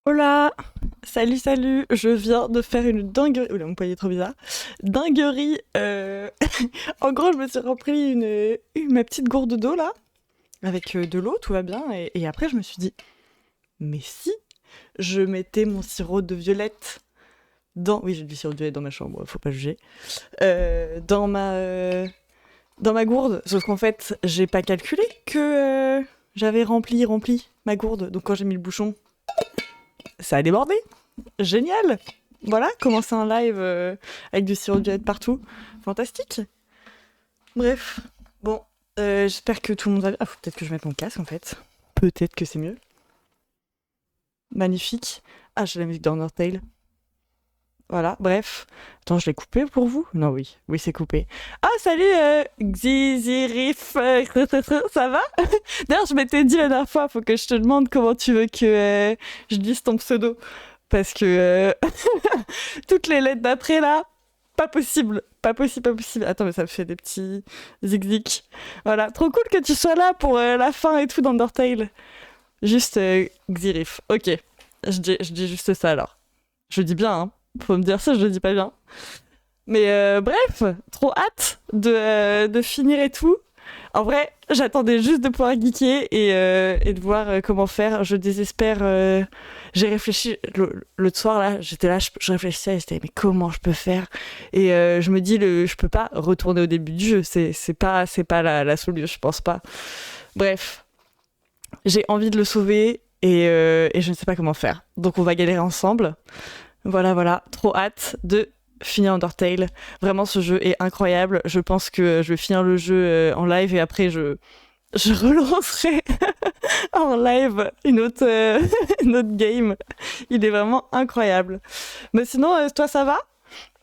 Hola! Salut, salut! Je viens de faire une dinguerie. Oula, mon poignet est trop bizarre. Dinguerie. En gros, je me suis rempli ma petite gourde d'eau là, avec de l'eau, tout va bien. Et après, je me suis dit, mais si je mettais mon sirop de violette dans. Oui, j'ai du sirop de violette dans ma chambre, faut pas juger. Dans ma gourde. Sauf qu'en fait, j'ai pas calculé que j'avais rempli ma gourde. Donc quand j'ai mis le bouchon, ça a débordé. Génial! Voilà, commencer un live avec du sirop de violette partout. Fantastique! Bref, bon, j'espère que tout le monde va bien. Ah, faut peut-être que je mette mon casque en fait. Peut-être que c'est mieux. Magnifique. Ah, j'ai la musique d'Undertale. Voilà, bref. Attends, je l'ai coupé pour vous? Non, oui. Oui, c'est coupé. Ah, salut, Xizirif. Ça va? D'ailleurs, je m'étais dit la dernière fois, faut que je te demande comment tu veux que je dise ton pseudo. Parce que toutes les lettres d'après là, pas possible. Pas possible, pas possible. Attends, mais ça me fait des petits zigzags. Voilà, trop cool que tu sois là pour la fin et tout d'Undertale. Juste Xirif. Ok, je dis juste ça alors. Je dis bien, hein. Faut me dire ça, je le dis pas bien. Mais bref, trop hâte de finir et tout. En vrai, j'attendais juste de pouvoir geeker et de voir comment faire. Je désespère. J'ai réfléchi l'autre soir là, j'étais là, je réfléchissais, j'étais mais comment je peux faire? Et je me dis je peux pas retourner au début du jeu. C'est pas la solution, je pense pas. Bref, j'ai envie de le sauver et je ne sais pas comment faire. Donc on va galérer ensemble. Voilà, voilà, trop hâte de finir Undertale. Vraiment, ce jeu est incroyable. Je pense que je vais finir le jeu en live et après je relancerai en live une autre game. Il est vraiment incroyable. Mais sinon, toi, ça va?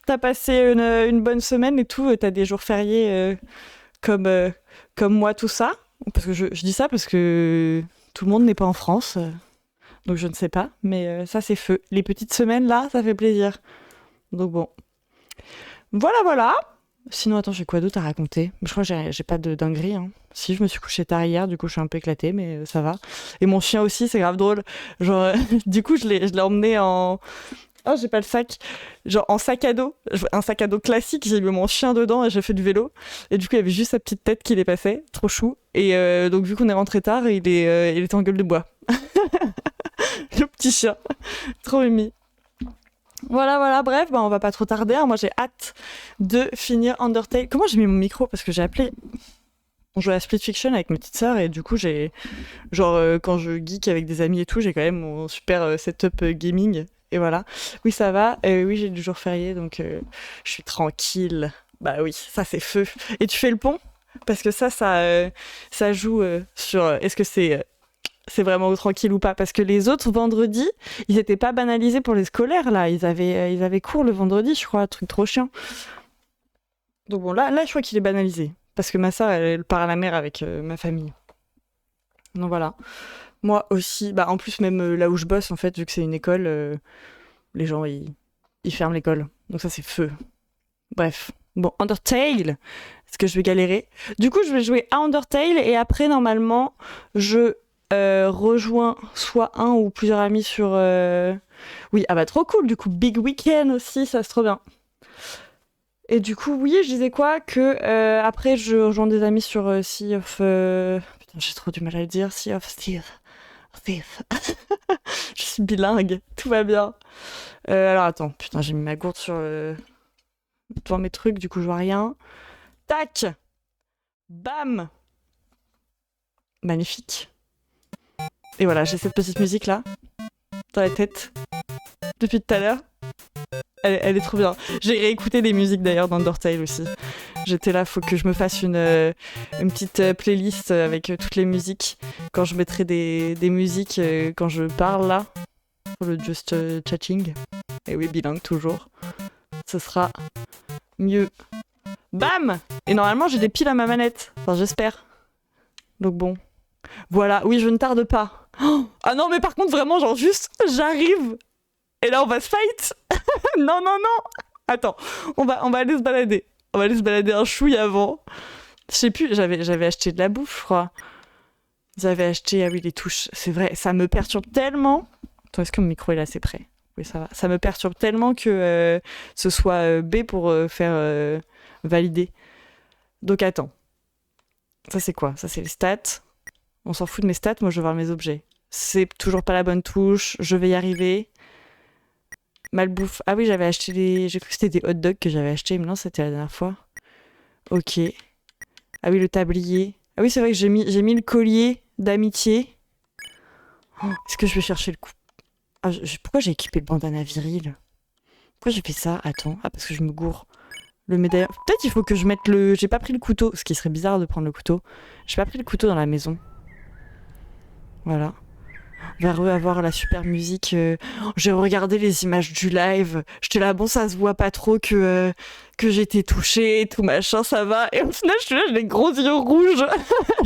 T'as passé une bonne semaine et tout? T'as des jours fériés comme, euh, comme moi, tout ça? Parce que je dis ça parce que tout le monde n'est pas en France. Donc je ne sais pas, mais ça c'est feu. Les petites semaines là, ça fait plaisir. Donc bon. Voilà, voilà. Sinon, attends, j'ai quoi d'autre à raconter? Je crois que j'ai pas de dinguerie. Hein. Si, je me suis couchée tard hier, du coup, je suis un peu éclatée, mais ça va. Et mon chien aussi, c'est grave drôle. Genre, du coup, je l'ai emmené en. Oh, j'ai pas le sac. Genre, en sac à dos. Un sac à dos classique, j'ai mis mon chien dedans et j'ai fait du vélo. Et du coup, il y avait juste sa petite tête qui dépassait. Trop chou. Et donc, vu qu'on est rentré tard, il était en gueule de bois. Le petit chien. Trop mimi. Voilà, voilà, bref, bah, on va pas trop tarder. Hein. Moi, j'ai hâte de finir Undertale. Comment j'ai mis mon micro? Parce que j'ai appelé. On jouait à Split Fiction avec mes petites sœurs et du coup, j'ai. Genre, quand je geek avec des amis et tout, j'ai quand même mon super setup gaming. Et voilà. Oui, ça va. Oui, j'ai du jour férié donc je suis tranquille. Bah oui, ça c'est feu. Et tu fais le pont? Parce que ça joue sur est-ce que c'est vraiment tranquille ou pas. Parce que les autres vendredis, ils étaient pas banalisés pour les scolaires, là. Ils avaient cours le vendredi, je crois, un truc trop chiant. Donc bon, là je crois qu'il est banalisé. Parce que ma soeur, elle part à la mer avec ma famille. Donc voilà. Moi aussi, bah en plus, même là où je bosse, en fait, vu que c'est une école, les gens, ils ferment l'école. Donc ça, c'est feu. Bref. Bon, Undertale, est-ce que je vais galérer? Du coup, je vais jouer à Undertale et après, normalement, je rejoins soit un ou plusieurs amis sur. Oui, ah bah trop cool, du coup, Big Weekend aussi, ça c'est trop bien. Et du coup, oui, je disais quoi? Que après, je rejoins des amis sur Sea of. Putain, j'ai trop du mal à le dire, Sea of Steve. Thief. Je suis bilingue, tout va bien. Alors attends, putain, j'ai mis ma gourde devant mes trucs, du coup, je vois rien. Tac! Bam! Magnifique. Et voilà, j'ai cette petite musique là, dans la tête, depuis tout à l'heure. Elle est trop bien. J'ai réécouté des musiques d'ailleurs d'Undertale aussi. J'étais là, faut que je me fasse une petite playlist avec toutes les musiques. Quand je mettrai des musiques quand je parle là, pour le Just Chatting. Et oui, bilingue toujours. Ce sera mieux. Bam! Et normalement, j'ai des piles à ma manette. Enfin, j'espère. Donc bon. Voilà, oui, je ne tarde pas. Oh ah non, mais par contre, vraiment, genre juste, j'arrive. Et là, on va se fight. Non, non, non. Attends, on va aller se balader. On va aller se balader un chouille avant. Je sais plus, j'avais acheté de la bouffe, je crois. J'avais acheté, ah oui, les touches. C'est vrai, ça me perturbe tellement. Attends, est-ce que mon micro est là, c'est prêt? Oui, ça va. Ça me perturbe tellement que ce soit B pour faire valider. Donc attends. Ça c'est quoi? Ça c'est les stats. On s'en fout de mes stats, moi je veux voir mes objets. C'est toujours pas la bonne touche, je vais y arriver. Malbouffe. Ah oui, j'avais acheté des... J'ai cru que c'était des hot dogs que j'avais achetés, mais non, c'était la dernière fois. Ok. Ah oui, le tablier. Ah oui, c'est vrai que j'ai mis le collier d'amitié. Oh, est-ce que je vais chercher le coup? Ah, pourquoi j'ai équipé le bandana viril? Pourquoi j'ai fait ça? Attends. Ah, parce que je me gourre. Le médaillon. Peut-être il faut que je mette le... J'ai pas pris le couteau, ce qui serait bizarre de prendre le couteau. J'ai pas pris le couteau dans la maison. Voilà. On va avoir la super musique. J'ai regardé les images du live. J'étais là, bon, ça se voit pas trop que j'étais touchée et tout machin, ça va. Et au final, je suis là, j'ai les gros yeux rouges.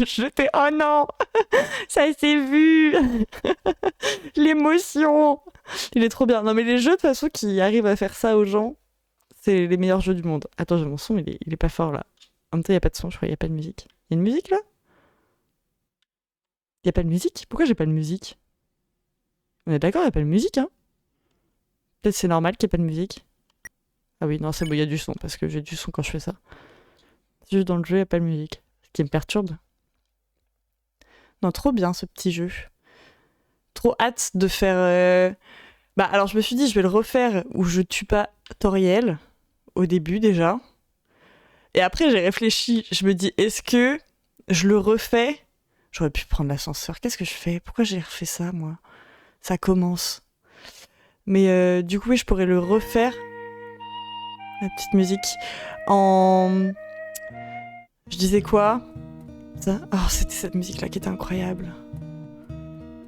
J'étais, oh non, ça s'est vu. L'émotion. Il est trop bien. Non, mais les jeux, de toute façon, qui arrivent à faire ça aux gens, c'est les meilleurs jeux du monde. Attends, j'ai mon son, il est pas fort là. En même temps, il n'y a pas de son, je crois, il n'y a pas de musique. Il y a une musique là? Il n'y a pas de musique? Pourquoi j'ai pas de musique? On est d'accord, il n'y a pas de musique, hein? Peut-être c'est normal qu'il n'y ait pas de musique. Ah oui, non, c'est bon, il y a du son, parce que j'ai du son quand je fais ça. C'est juste dans le jeu, il n'y a pas de musique. Ce qui me perturbe. Non, trop bien ce petit jeu. Trop hâte de faire... Bah alors je me suis dit, je vais le refaire où je tue pas Toriel, au début déjà. Et après j'ai réfléchi, je me dis, est-ce que je le refais? J'aurais pu prendre l'ascenseur, qu'est-ce que je fais? Pourquoi j'ai refait ça, moi? Ça commence. Mais du coup, oui, je pourrais le refaire. La petite musique. En... Je disais quoi? Ça. Oh, c'était cette musique-là qui était incroyable.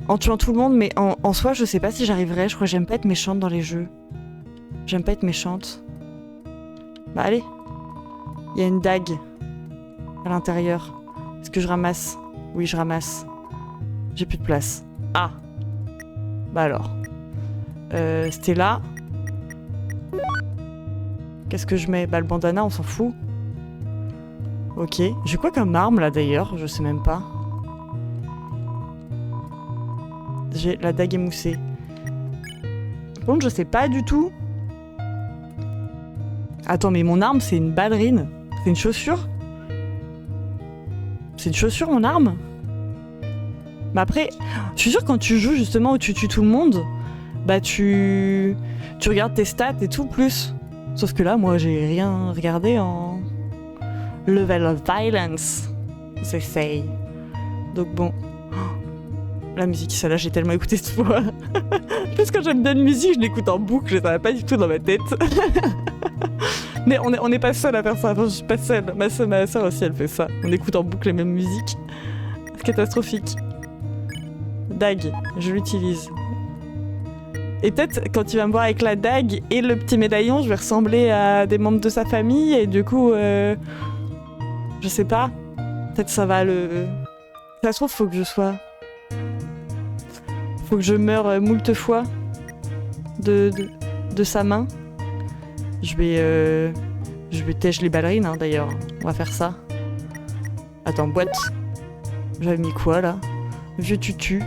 En tuant tout le monde, mais en soi, je sais pas si j'arriverai. Je crois que j'aime pas être méchante dans les jeux. J'aime pas être méchante. Bah allez. Il y a une dague à l'intérieur. Est-ce que je ramasse? Oui, je ramasse. J'ai plus de place. Ah. Bah alors. C'était là. Qu'est-ce que je mets? Bah le bandana, on s'en fout. Ok. J'ai quoi comme arme là d'ailleurs? Je sais même pas. J'ai la dague émoussée. Par contre, je sais pas du tout. Attends, mais mon arme, c'est une ballerine. C'est une chaussure? C'est une chaussure, mon arme? Mais après, je suis sûre que quand tu joues justement où tu tues tout le monde, bah tu regardes tes stats et tout plus. Sauf que là, moi, j'ai rien regardé en level of violence. J'essaye. Donc bon. La musique, celle-là, j'ai tellement écouté cette fois. Parce que quand j'aime bien une musique, je l'écoute en boucle, je ne savais pas du tout dans ma tête. Mais on n'est pas seul à faire ça. Enfin, je suis pas seule. Ma soeur aussi, elle fait ça. On écoute en boucle les mêmes musiques. C'est catastrophique. Dague, je l'utilise. Et peut-être quand tu vas me voir avec la dague et le petit médaillon, je vais ressembler à des membres de sa famille et du coup, je sais pas. Peut-être ça va le... Ça se trouve, faut que je sois... Faut que je meure moult fois de sa main. Je vais tèche les ballerines, hein, d'ailleurs. On va faire ça. Attends, boîte. J'avais mis quoi, là? Vieux tutu.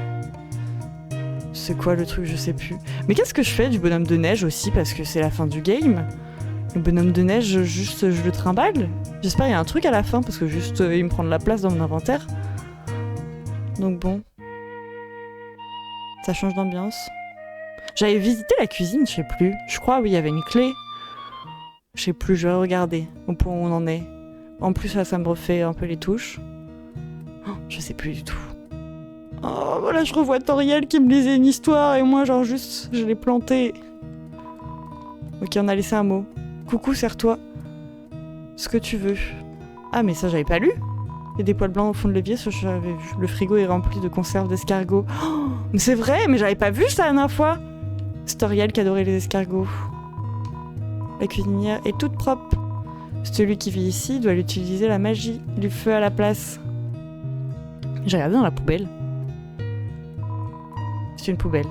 C'est quoi le truc? Je sais plus. Mais qu'est-ce que je fais du bonhomme de neige aussi? Parce que c'est la fin du game. Le bonhomme de neige, juste, je le trimballe. J'espère qu'il y a un truc à la fin, parce que juste, il me prend de la place dans mon inventaire. Donc bon. Ça change d'ambiance. J'avais visité la cuisine, je sais plus. Je crois, oui, il y avait une clé. Je sais plus, je vais regarder au point où on en est. En plus, là, ça me refait un peu les touches. Oh, je sais plus du tout. Oh, voilà, je revois Toriel qui me lisait une histoire et moi, genre, juste, je l'ai planté. Ok, on a laissé un mot. Coucou, serre-toi. Ce que tu veux. Ah, mais ça, j'avais pas lu. Il y a des poils blancs au fond de l'évier, ça j'avais vu. Le frigo est rempli de conserves d'escargots. Oh, mais c'est vrai, mais j'avais pas vu ça la dernière fois. C'est Toriel qui adorait les escargots. La cuisinière est toute propre. Celui qui vit ici doit utiliser la magie du feu à la place. J'ai regardé dans la poubelle. C'est une poubelle.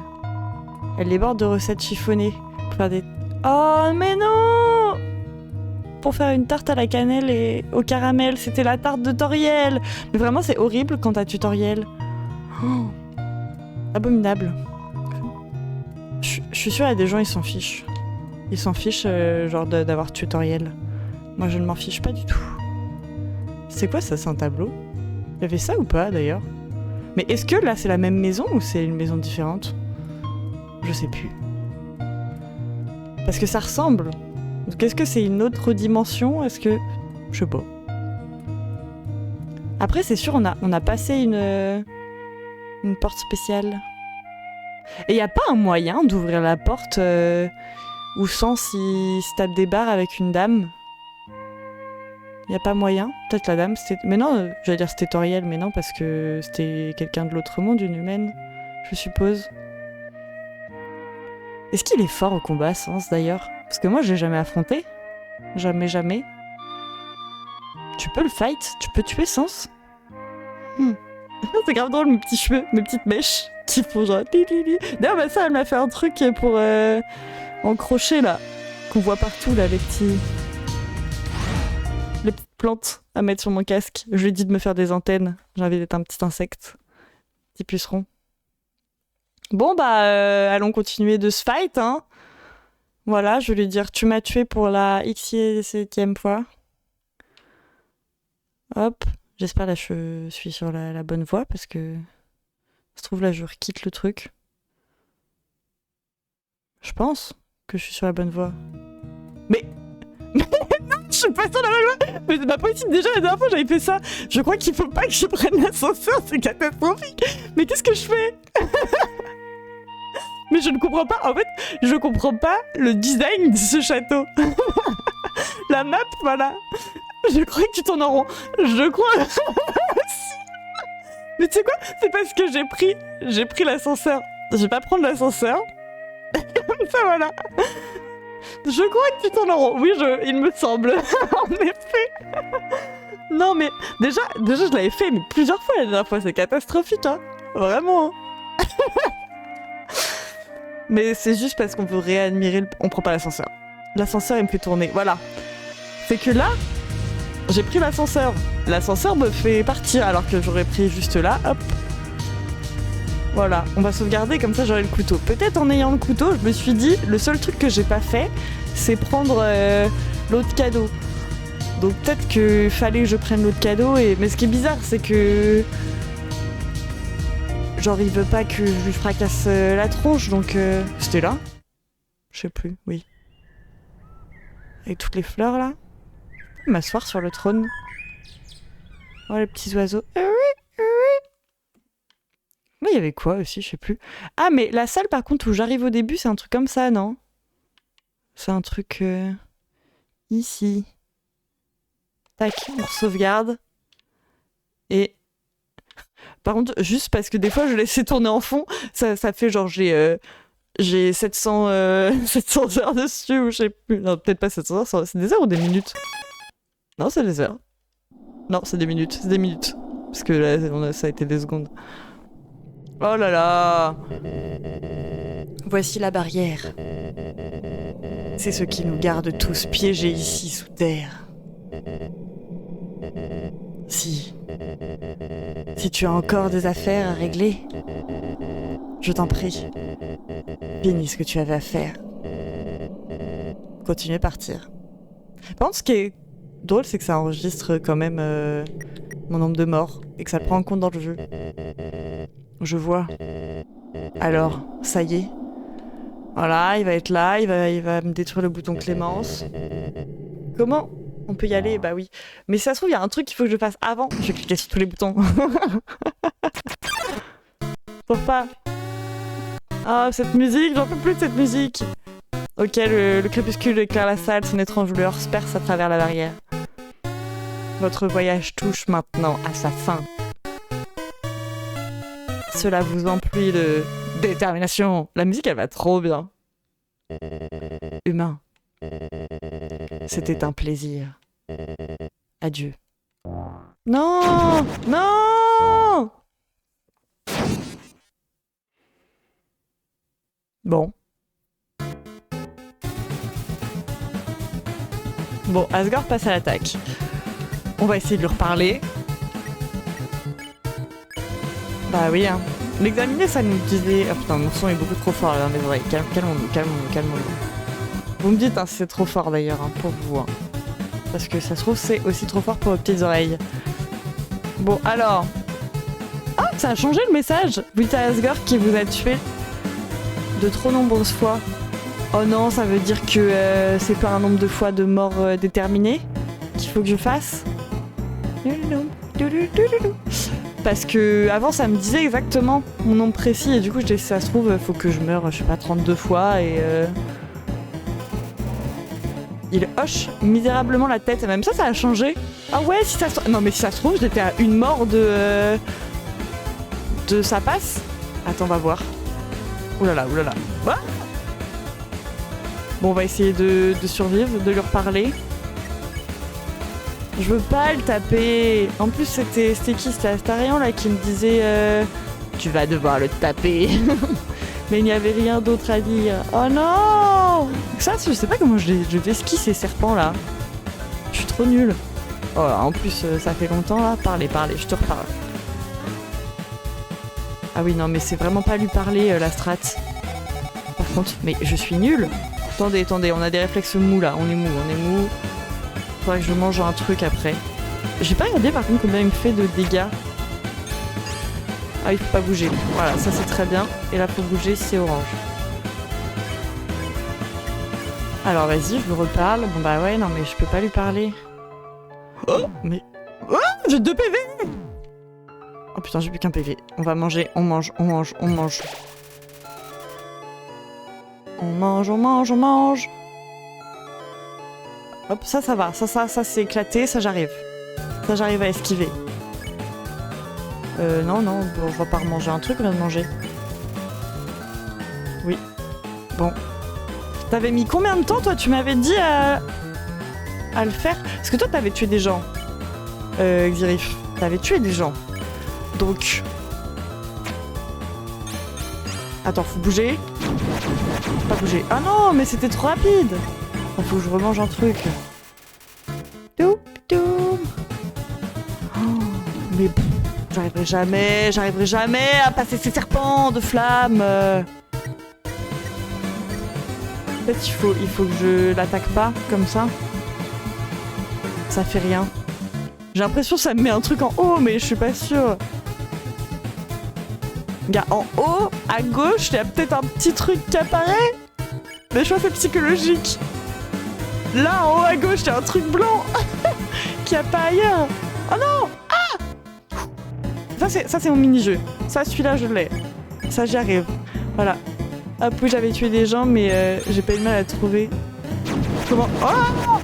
Elle déborde de recettes chiffonnées. Pour faire des... Oh, mais non! Pour faire une tarte à la cannelle et au caramel. C'était la tarte de Toriel. Mais vraiment, c'est horrible quand t'as tutoriel. Oh. Abominable. je suis sûre, il y a des gens, ils s'en fichent. Ils s'en fichent, genre, d'avoir tutoriel. Moi, je ne m'en fiche pas du tout. C'est quoi ça, c'est un tableau? Il y avait ça ou pas, d'ailleurs? Mais est-ce que là, c'est la même maison ou c'est une maison différente? Je sais plus. Parce que ça ressemble. Donc, est-ce que c'est une autre dimension? Est-ce que... Je sais pas. Après, c'est sûr, on a passé une porte spéciale. Et y a pas un moyen d'ouvrir la porte où Sens il se tape des barres avec une dame? Y a pas moyen? Peut-être la dame, c'était... Mais non, j'allais dire c'était Toriel, mais non, parce que c'était quelqu'un de l'autre monde, une humaine, je suppose. Est-ce qu'il est fort au combat, Sens, d'ailleurs? Parce que moi, je l'ai jamais affronté. Jamais, jamais. Tu peux le fight? Tu peux tuer Sens? C'est grave drôle, mes petits cheveux, mes petites mèches qui font genre... D'ailleurs, bah ça, elle m'a fait un truc pour encrocher, là. Qu'on voit partout, là, les petites plantes à mettre sur mon casque. Je lui ai dit de me faire des antennes. J'ai envie d'être un petit insecte. Petit puceron. Bon, bah, allons continuer de se fight, hein. Voilà, je vais lui dire, tu m'as tué pour la X7e fois. Hop. J'espère là je suis sur la bonne voie parce que ça se trouve là je quitte le truc. Je pense que je suis sur la bonne voie. Mais non, je suis pas sur la bonne voie. Mais c'est pas possible. Déjà la dernière fois j'avais fait ça. Je crois qu'il faut pas que je prenne l'ascenseur, c'est catastrophique. Mais qu'est-ce que je fais? Mais je ne comprends pas. En fait, je comprends pas le design de ce château. La map, voilà. Je crois que tu tournes en rond. Je crois. Mais tu sais quoi? C'est parce que j'ai pris l'ascenseur. Je vais pas prendre l'ascenseur. Comme ça, voilà. Je crois que tu tournes en rond. Oui, il me semble. En effet. Non, mais déjà, je l'avais fait mais plusieurs fois la dernière fois. C'est catastrophique, hein. Vraiment. Hein. Mais c'est juste parce qu'on veut réadmirer On prend pas l'ascenseur. L'ascenseur, il me fait tourner. Voilà. C'est que là... J'ai pris l'ascenseur. L'ascenseur me fait partir alors que j'aurais pris juste là, hop. Voilà, on va sauvegarder, comme ça j'aurai le couteau. Peut-être en ayant le couteau, je me suis dit, le seul truc que j'ai pas fait, c'est prendre l'autre cadeau. Donc peut-être qu'il fallait que je prenne l'autre cadeau. Mais ce qui est bizarre, c'est que... Genre, il veut pas que je lui fracasse la tronche, donc... C'était là? Je sais plus, oui. Avec toutes les fleurs, là. M'asseoir sur le trône. Oh, les petits oiseaux. Là, il y avait quoi aussi, je sais plus. Ah, mais la salle, par contre, où j'arrive au début, c'est un truc comme ça, non? C'est un truc... ici. Tac, on sauvegarde. Et... Par contre, juste parce que des fois, je laissais tourner en fond, ça fait genre, j'ai 700 heures dessus, ou je sais plus. Non, peut-être pas 700 heures, c'est des heures ou des minutes? Non, c'est des heures. Non, c'est des minutes, c'est des minutes. Parce que là, ça a été des secondes. Oh là là! Voici la barrière. C'est ce qui nous garde tous piégés ici sous terre. Si tu as encore des affaires à régler, je t'en prie, finis ce que tu avais à faire. Continue à partir. Par contre, ce qui est drôle, c'est que ça enregistre quand même mon nombre de morts et que ça le prend en compte dans le jeu. Je vois. Alors, ça y est. Voilà, il va être là, il va me détruire le bouton Clémence. Comment on peut y aller? Bah oui. Mais si ça se trouve, il y a un truc qu'il faut que je fasse avant. Je vais cliquer sur tous les boutons. Faut pas. Ah, cette musique, j'en peux plus de cette musique. Ok, le crépuscule éclaire la salle, son étrange lueur se perce à travers la barrière. Votre voyage touche maintenant à sa fin. Cela vous emplit de détermination. La musique, elle va trop bien. Humain. C'était un plaisir. Adieu. Non! Non! Bon. Bon, Asgore passe à l'attaque. On va essayer de lui reparler. Bah oui, hein. L'examiner, ça nous disait... Ah putain, mon son est beaucoup trop fort là dans mes oreilles. Calmons-nous, calmons-nous, calmons-nous. Vous me dites, hein, si c'est trop fort d'ailleurs, hein, pour vous. Hein. Parce que ça se trouve, c'est aussi trop fort pour vos petites oreilles. Bon, alors... Ah, ça a changé le message. Vous dites à Asgore qui vous a tué de trop nombreuses fois. Oh non, ça veut dire que c'est pas un nombre de fois de mort déterminé qu'il faut que je fasse. Parce que avant ça me disait exactement mon nombre précis et du coup je dis ça se trouve faut que je meure je sais pas 32 fois et il hoche misérablement la tête et même ça a changé. Ah ouais si ça se... Non mais si ça se trouve j'étais à une mort de ça passe. Attends on va voir. Oulala oulala. What? Bon on va essayer de survivre, de lui reparler. Je veux pas le taper. En plus, c'était qui? C'était Astarion là qui me disait tu vas devoir le taper. Mais il n'y avait rien d'autre à dire. Oh non! Ça, je sais pas comment je esquisse ces serpents là. Je suis trop nulle. Oh, en plus, ça fait longtemps là. Parlez, je te reparle. Ah oui, non, mais c'est vraiment pas lui parler la strat. Par contre, mais je suis nulle. Attendez, on a des réflexes mous là. On est mou. Faudrait que je mange un truc après. J'ai pas regardé par contre combien il me fait de dégâts. Ah, il faut pas bouger. Voilà, ça c'est très bien. Et là, pour bouger, c'est orange. Alors vas-y, je lui reparle. Bon bah ouais, non mais je peux pas lui parler. Oh, mais... Oh, j'ai 2 PV. Oh putain, j'ai plus qu'un PV. On va manger, on mange. On mange. Hop, ça va. Ça c'est éclaté, ça j'arrive. Ça j'arrive à esquiver. Non, on va pas remanger un truc, on vient de manger. Oui. Bon. T'avais mis combien de temps, toi? Tu m'avais dit à le faire? Parce que toi, t'avais tué des gens. Xirif. T'avais tué des gens. Donc... Attends, faut bouger. Faut pas bouger. Ah non, mais c'était trop rapide. Faut que je remange un truc. Toup. Oh, mais j'arriverai jamais à passer ces serpents de flammes. Peut-être il faut que je l'attaque pas comme ça. Ça fait rien. J'ai l'impression que ça me met un truc en haut, mais je suis pas sûre. Regarde, en haut, à gauche, il y a peut-être un petit truc qui apparaît. Mais je crois que c'est psychologique. Là, en haut à gauche, il y a un truc blanc qui a pas ailleurs. Oh non! Ah! Ça, c'est mon mini-jeu. Ça, celui-là, je l'ai. Ça, j'y arrive. Voilà. Hop, oui, j'avais tué des gens, mais j'ai pas eu de mal à trouver. Comment... Oh!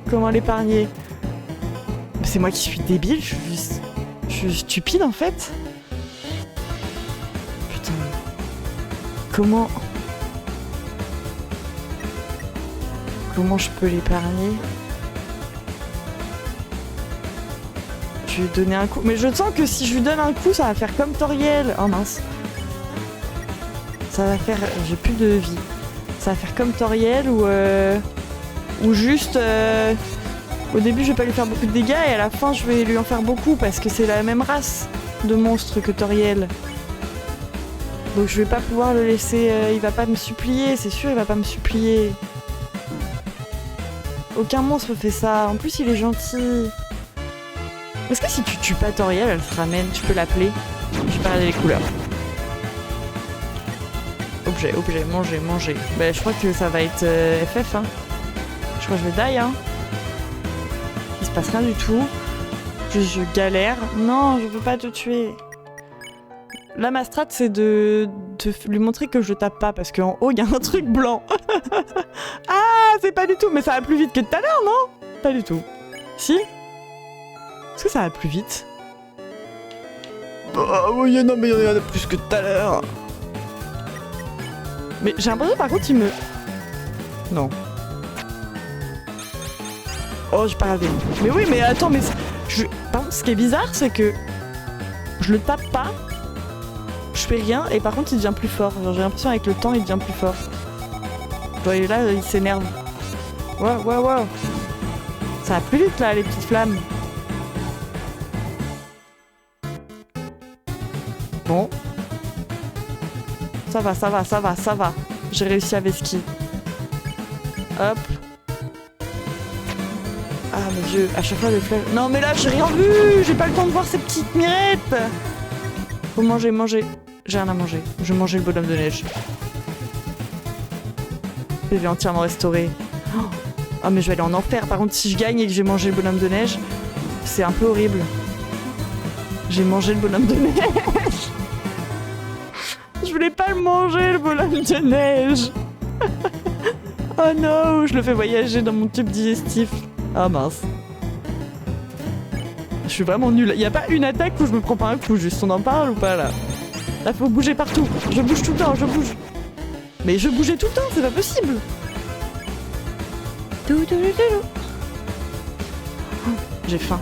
Comment l'épargner? C'est moi qui suis débile, je suis stupide, en fait. Putain. Comment je peux l'épargner? Je vais lui donner un coup. Mais je sens que si je lui donne un coup, ça va faire comme Toriel. Oh mince. Ça va faire... J'ai plus de vie. Ça va faire comme Toriel ou juste... Au début, je vais pas lui faire beaucoup de dégâts et à la fin, je vais lui en faire beaucoup parce que c'est la même race de monstre que Toriel. Donc je vais pas pouvoir le laisser... il va pas me supplier, c'est sûr, il va pas me supplier. Aucun monstre fait ça. En plus, il est gentil. Est-ce que si tu tues pas Toriel, elle se ramène? Tu peux l'appeler? Je vais pas regarder les couleurs. Objet, manger. Bah, je crois que ça va être FF, hein. Je crois que je vais die, hein. Il se passe rien du tout. Je galère. Non, je veux pas te tuer. Là, ma strat, c'est de lui montrer que je tape pas, parce qu'en haut, il y a un truc blanc. Ah, c'est pas du tout. Mais ça va plus vite que tout à l'heure, non? Pas du tout. Si? Est-ce que ça va plus vite? Oh oui, non, mais il y en a plus que tout à l'heure. Mais j'ai l'impression, par contre, il me... Non. Oh, j'ai pas regardé. Mais oui, mais attends, mais... Par contre, ce qui est bizarre, c'est que... Je le tape pas. Je fais rien, et par contre, il devient plus fort. Genre, j'ai l'impression, avec le temps, il devient plus fort. Genre, et là, il s'énerve. Wow. Ça va plus vite, là, les petites flammes. Bon. Ça va, ça va, ça va, ça va. J'ai réussi à Veski. Hop. Ah mon dieu, à chaque fois les flèches... Non mais là j'ai rien vu. J'ai pas le temps de voir ces petites mirettes. Faut manger, manger. J'ai rien à manger. Je vais manger le bonhomme de neige. PV entièrement restauré. Oh mais je vais aller en enfer. Par contre si je gagne et que j'ai mangé le bonhomme de neige, c'est un peu horrible. J'ai mangé le bonhomme de neige. Je voulais pas le manger le bonhomme de neige. Oh non, je le fais voyager dans mon tube digestif. Ah mince. Je suis vraiment nulle. Y a pas une attaque où je me prends pas un coup, juste on en parle ou pas là? Là faut bouger partout. Je bouge tout le temps, je bouge. Mais je bougeais tout le temps, c'est pas possible. J'ai faim.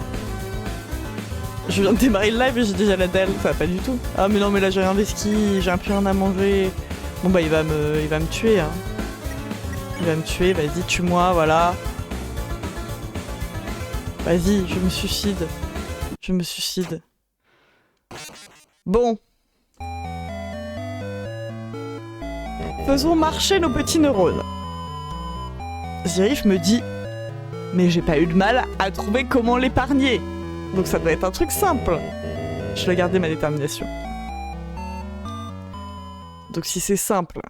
Je viens de démarrer le live et j'ai déjà la dalle, ça va pas du tout. Ah mais non mais là j'ai rien Veski, j'ai un peu rien à manger. Bon bah il va me tuer hein. Il va me tuer, vas-y tue-moi, voilà. Vas-y, je me suicide. Je me suicide. Bon. Faisons marcher nos petits neurones. Zirif me dit « Mais j'ai pas eu de mal à trouver comment l'épargner. Donc ça doit être un truc simple. » Je vais garder ma détermination. Donc si c'est simple...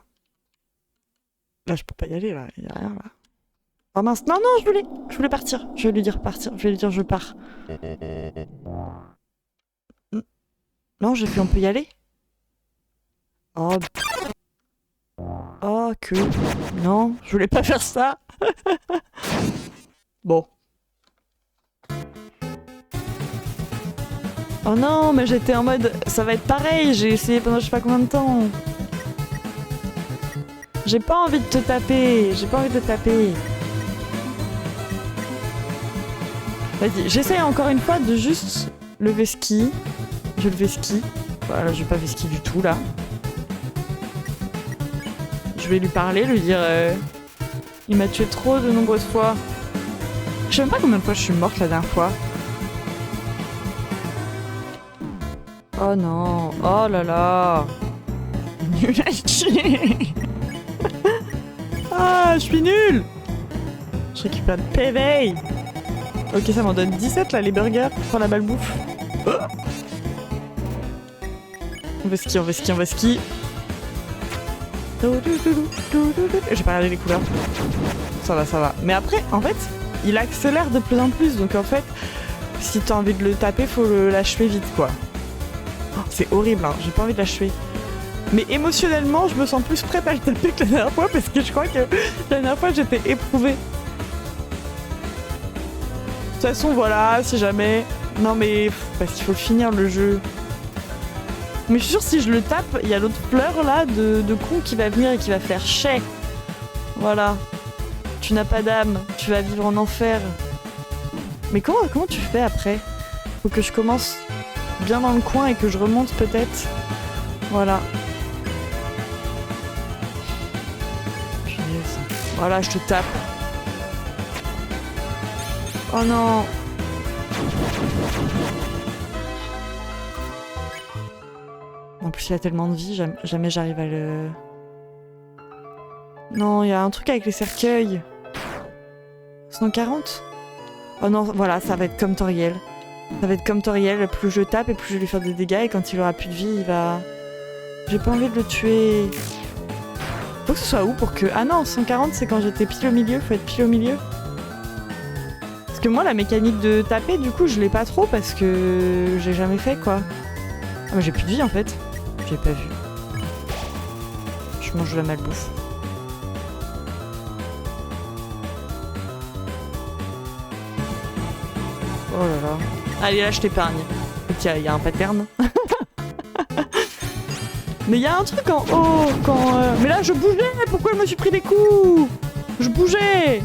Là, je peux pas y aller, là. Y a rien, là. Oh mince, non, non, je voulais partir. Je vais lui dire partir. Je vais lui dire je pars. Non, j'ai fait on peut y aller. Oh. Oh, que... Non, je voulais pas faire ça. Bon. Oh non, mais j'étais en mode... Ça va être pareil, j'ai essayé pendant je sais pas combien de temps. J'ai pas envie de te taper. J'ai pas envie de te taper. Vas-y, j'essaye encore une fois de juste lever ski. Je lever ski. Voilà, je vais pas Veski du tout, là. Je vais lui parler, lui dire... Il m'a tué trop de nombreuses fois. Je sais même pas combien de fois je suis morte la dernière fois. Oh non. Oh là là. Nul à chier. Ah, je suis nulle. Je récupère le PV. Ok, ça m'en donne 17 là, les burgers pour la malbouffe. Oh. On va ski, on va ski, on va ski. J'ai pas regardé les couleurs. Ça va, ça va. Mais après, en fait, il accélère de plus en plus. Donc en fait, si t'as envie de le taper, faut l'achever vite, quoi. Oh, c'est horrible, hein. J'ai pas envie de l'achever. Mais émotionnellement, je me sens plus prête à le taper que la dernière fois parce que je crois que la dernière fois, j'étais éprouvée. De toute façon, voilà, si jamais... Non mais... Parce qu'il faut finir le jeu. Mais je suis sûre si je le tape, il y a l'autre fleur là de con qui va venir et qui va faire chais. Voilà. Tu n'as pas d'âme, tu vas vivre en enfer. Mais comment tu fais après? Faut que je commence bien dans le coin et que je remonte peut-être. Voilà. Punaise. Voilà, je te tape. Oh non. En plus, il a tellement de vie, jamais j'arrive à le... Non, il y a un truc avec les cercueils. 140? Oh non, voilà, ça va être comme Toriel. Ça va être comme Toriel, plus je tape et plus je vais lui faire des dégâts et quand il aura plus de vie, il va... J'ai pas envie de le tuer. Faut que ce soit où pour que... Ah non, 140 c'est quand j'étais pile au milieu, faut être pile au milieu. Parce que moi, la mécanique de taper, du coup, je l'ai pas trop parce que j'ai jamais fait, quoi. Ah mais j'ai plus de vie, en fait. J'ai pas vu. Je mange de la malbouffe. Oh là là. Allez, là, je t'épargne. Tiens, il y a un pattern. Mais il y a un truc en haut quand... Mais là, je bougeais. Pourquoi je me suis pris des coups? Je bougeais.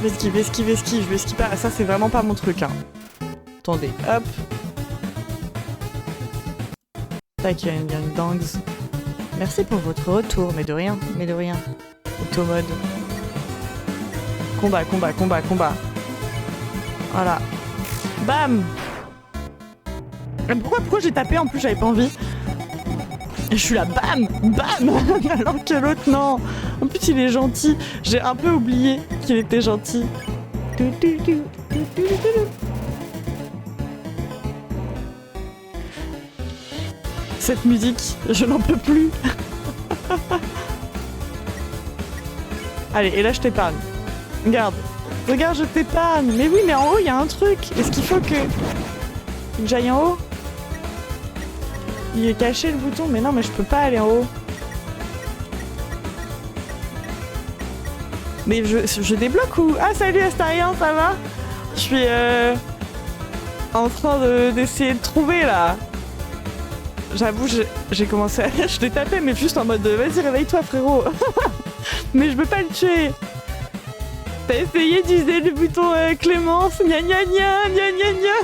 Veski, je vais ski pas. Ça, c'est vraiment pas mon truc, hein. Attendez, hop. Tac, il y a une dangs. Merci pour votre retour, mais de rien, Automode. Combat. Voilà. Bam! Mais pourquoi j'ai tapé en plus, j'avais pas envie. Et je suis là, bam, bam. Alors que l'autre, non. En plus, il est gentil. J'ai un peu oublié qu'il était gentil. Cette musique, je n'en peux plus. Allez, et là je t'épargne. Regarde. Regarde, je t'épargne. Mais oui, mais en haut, il y a un truc. Est-ce qu'il faut que j'aille en haut? Il est caché le bouton. Mais non, mais je peux pas aller en haut. Mais je débloque ou... Ah, salut Astarian, ça va? Je suis en train d'essayer de trouver, là. J'avoue, j'ai commencé à... Je l'ai tapé, mais juste en mode vas-y, réveille-toi, frérot. Mais je peux pas le tuer. T'as essayé d'utiliser le bouton Clémence, gna gna gna gna gna gna.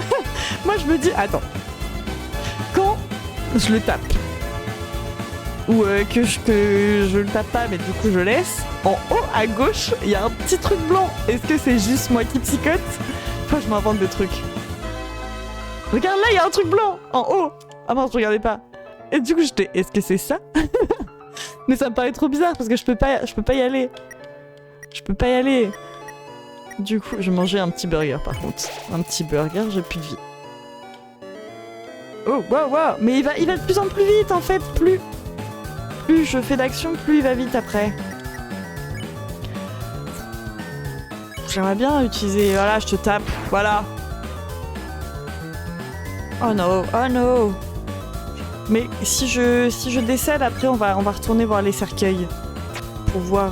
Moi, je me dis, attends. Quand je le tape, ou que je le tape pas, mais du coup, je laisse, en haut à gauche, il y a un petit truc blanc. Est-ce que c'est juste moi qui psychote? Moi, je m'invente des trucs. Regarde là, il y a un truc blanc en haut. Ah non, je regardais pas. Et du coup, j'étais... Est-ce que c'est ça? Mais ça me paraît trop bizarre parce que je peux pas y aller. Je peux pas y aller. Du coup, je mangeais un petit burger par contre. Un petit burger, j'ai plus de vie. Oh, wow, wow. Mais il va de plus en plus vite en fait. Plus je fais d'action, plus il va vite après. J'aimerais bien utiliser... Voilà, je te tape. Voilà. Oh no, oh no. Mais si je décède, après on va retourner voir les cercueils. Pour voir,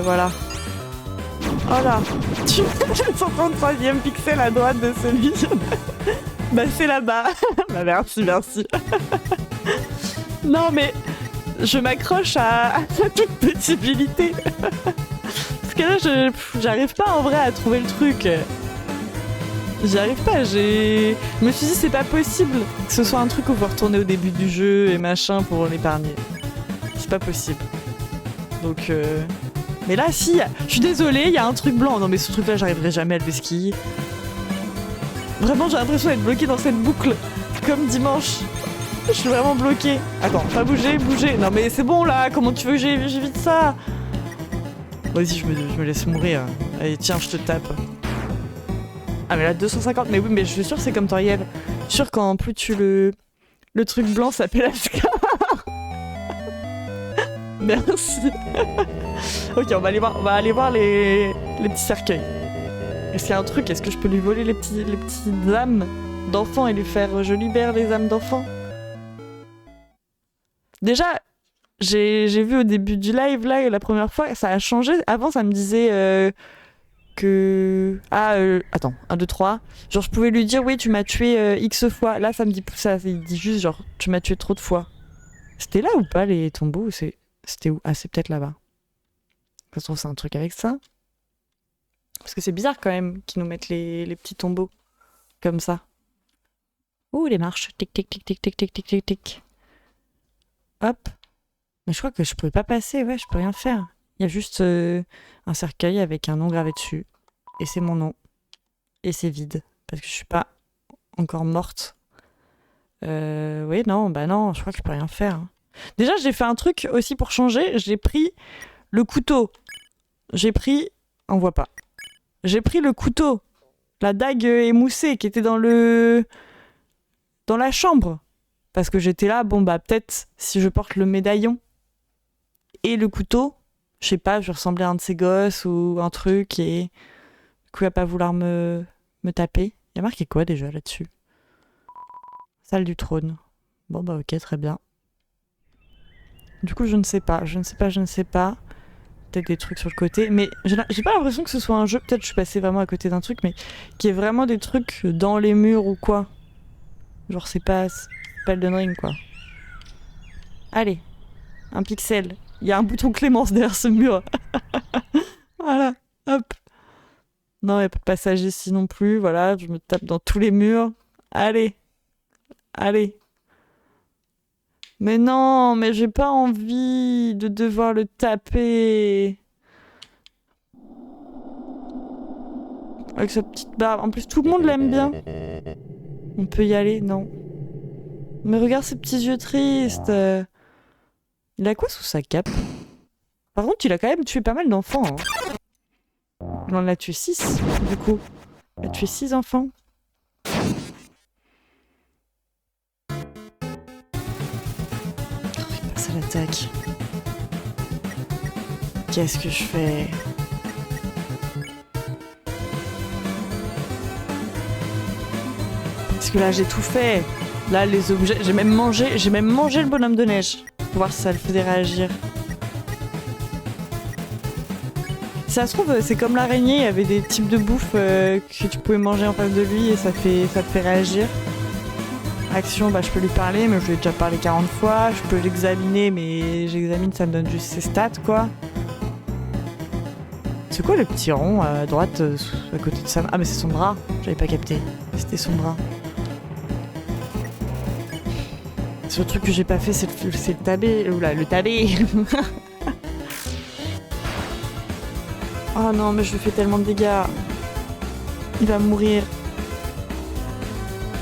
voilà. Oh là. Tu vois le 133e pixel à droite de celui. Bah c'est là-bas. Bah merci. Non mais, je m'accroche à toute possibilité. Parce que là, j'arrive pas en vrai à trouver le truc. J'y arrive pas, je me suis dit c'est pas possible que ce soit un truc où faut retourner au début du jeu et machin pour l'épargner. C'est pas possible. Donc mais là si, je suis désolée, il y a un truc blanc. Non mais ce truc là j'arriverai jamais à le skier. Vraiment j'ai l'impression d'être bloquée dans cette boucle. Comme dimanche. Je suis vraiment bloquée. Attends, pas bouger. Non mais c'est bon là, comment tu veux que j'évite ça? Vas-y, je me laisse mourir. Allez tiens, je te tape. Ah mais là 250, mais oui mais je suis sûre que c'est comme Toriel. Je suis sûre qu'en plus tu le truc blanc s'appelle Ascar. Merci. Ok, on va aller voir les petits cercueils. Est-ce qu'il y a un truc? Est-ce que je peux lui voler les petites âmes d'enfants et lui faire je libère les âmes d'enfants? Déjà, j'ai vu au début du live là la première fois, ça a changé. Avant ça me disait attends, 1, 2, 3. Genre, je pouvais lui dire, oui, tu m'as tué X fois. Là, ça me dit ça. Il dit juste, genre, tu m'as tué trop de fois. C'était là ou pas, les tombeaux? C'était où? Ah, c'est peut-être là-bas. Ça se trouve, c'est un truc avec ça. Parce que c'est bizarre, quand même, qu'ils nous mettent les petits tombeaux. Comme ça. Ouh, les marches. Tic, tic, tic, tic, tic, tic, tic, tic, tic. Hop. Mais je crois que je pouvais pas passer. Ouais, je peux rien faire. Il y a juste un cercueil avec un nom gravé dessus. Et c'est mon nom. Et c'est vide. Parce que je suis pas encore morte. Oui, non, bah non, je crois que je peux rien faire. Hein. Déjà, j'ai fait un truc aussi pour changer. J'ai pris le couteau. On voit pas. J'ai pris le couteau. La dague émoussée qui était dans la chambre. Parce que j'étais là, bon bah peut-être si je porte le médaillon et le couteau, je sais pas, je ressemblais à un de ces gosses ou un truc et du coup il va pas vouloir me taper. Il y a marqué quoi déjà là-dessus? Salle du trône. Bon bah ok, très bien. Du coup je ne sais pas. Peut-être des trucs sur le côté, mais j'ai pas l'impression que ce soit un jeu, peut-être je suis passée vraiment à côté d'un truc, mais qui est vraiment des trucs dans les murs ou quoi. Genre c'est pas Elden Ring quoi. Allez, un pixel. Il y a un bouton Clémence derrière ce mur. Voilà, hop. Non, il n'y a pas de passage ici non plus. Voilà, je me tape dans tous les murs. Allez. Mais non, mais j'ai pas envie de devoir le taper. Avec sa petite barbe. En plus, tout le monde l'aime bien. On peut y aller, non. Mais regarde ses petits yeux tristes. Il a quoi sous sa cape? Par contre, il a quand même tué pas mal d'enfants. Hein. Il en a tué 6, du coup. Il a tué 6 enfants. Oh, il passe à l'attaque. Qu'est-ce que je fais? Parce que là, j'ai tout fait. Là, les objets... J'ai même mangé le bonhomme de neige. Pour voir si ça le faisait réagir. Si ça se trouve, c'est comme l'araignée, il y avait des types de bouffe que tu pouvais manger en face de lui et ça te fait réagir. Action, bah je peux lui parler, mais je lui ai déjà parlé 40 fois. Je peux l'examiner, mais j'examine, ça me donne juste ses stats, quoi. C'est quoi le petit rond à droite, à côté de sa main? Ah, mais c'est son bras, j'avais pas capté. C'était son bras. C'est le truc que j'ai pas fait, c'est le tabé. Oula, le tabé. Oh non, mais je lui fais tellement de dégâts. Il va mourir.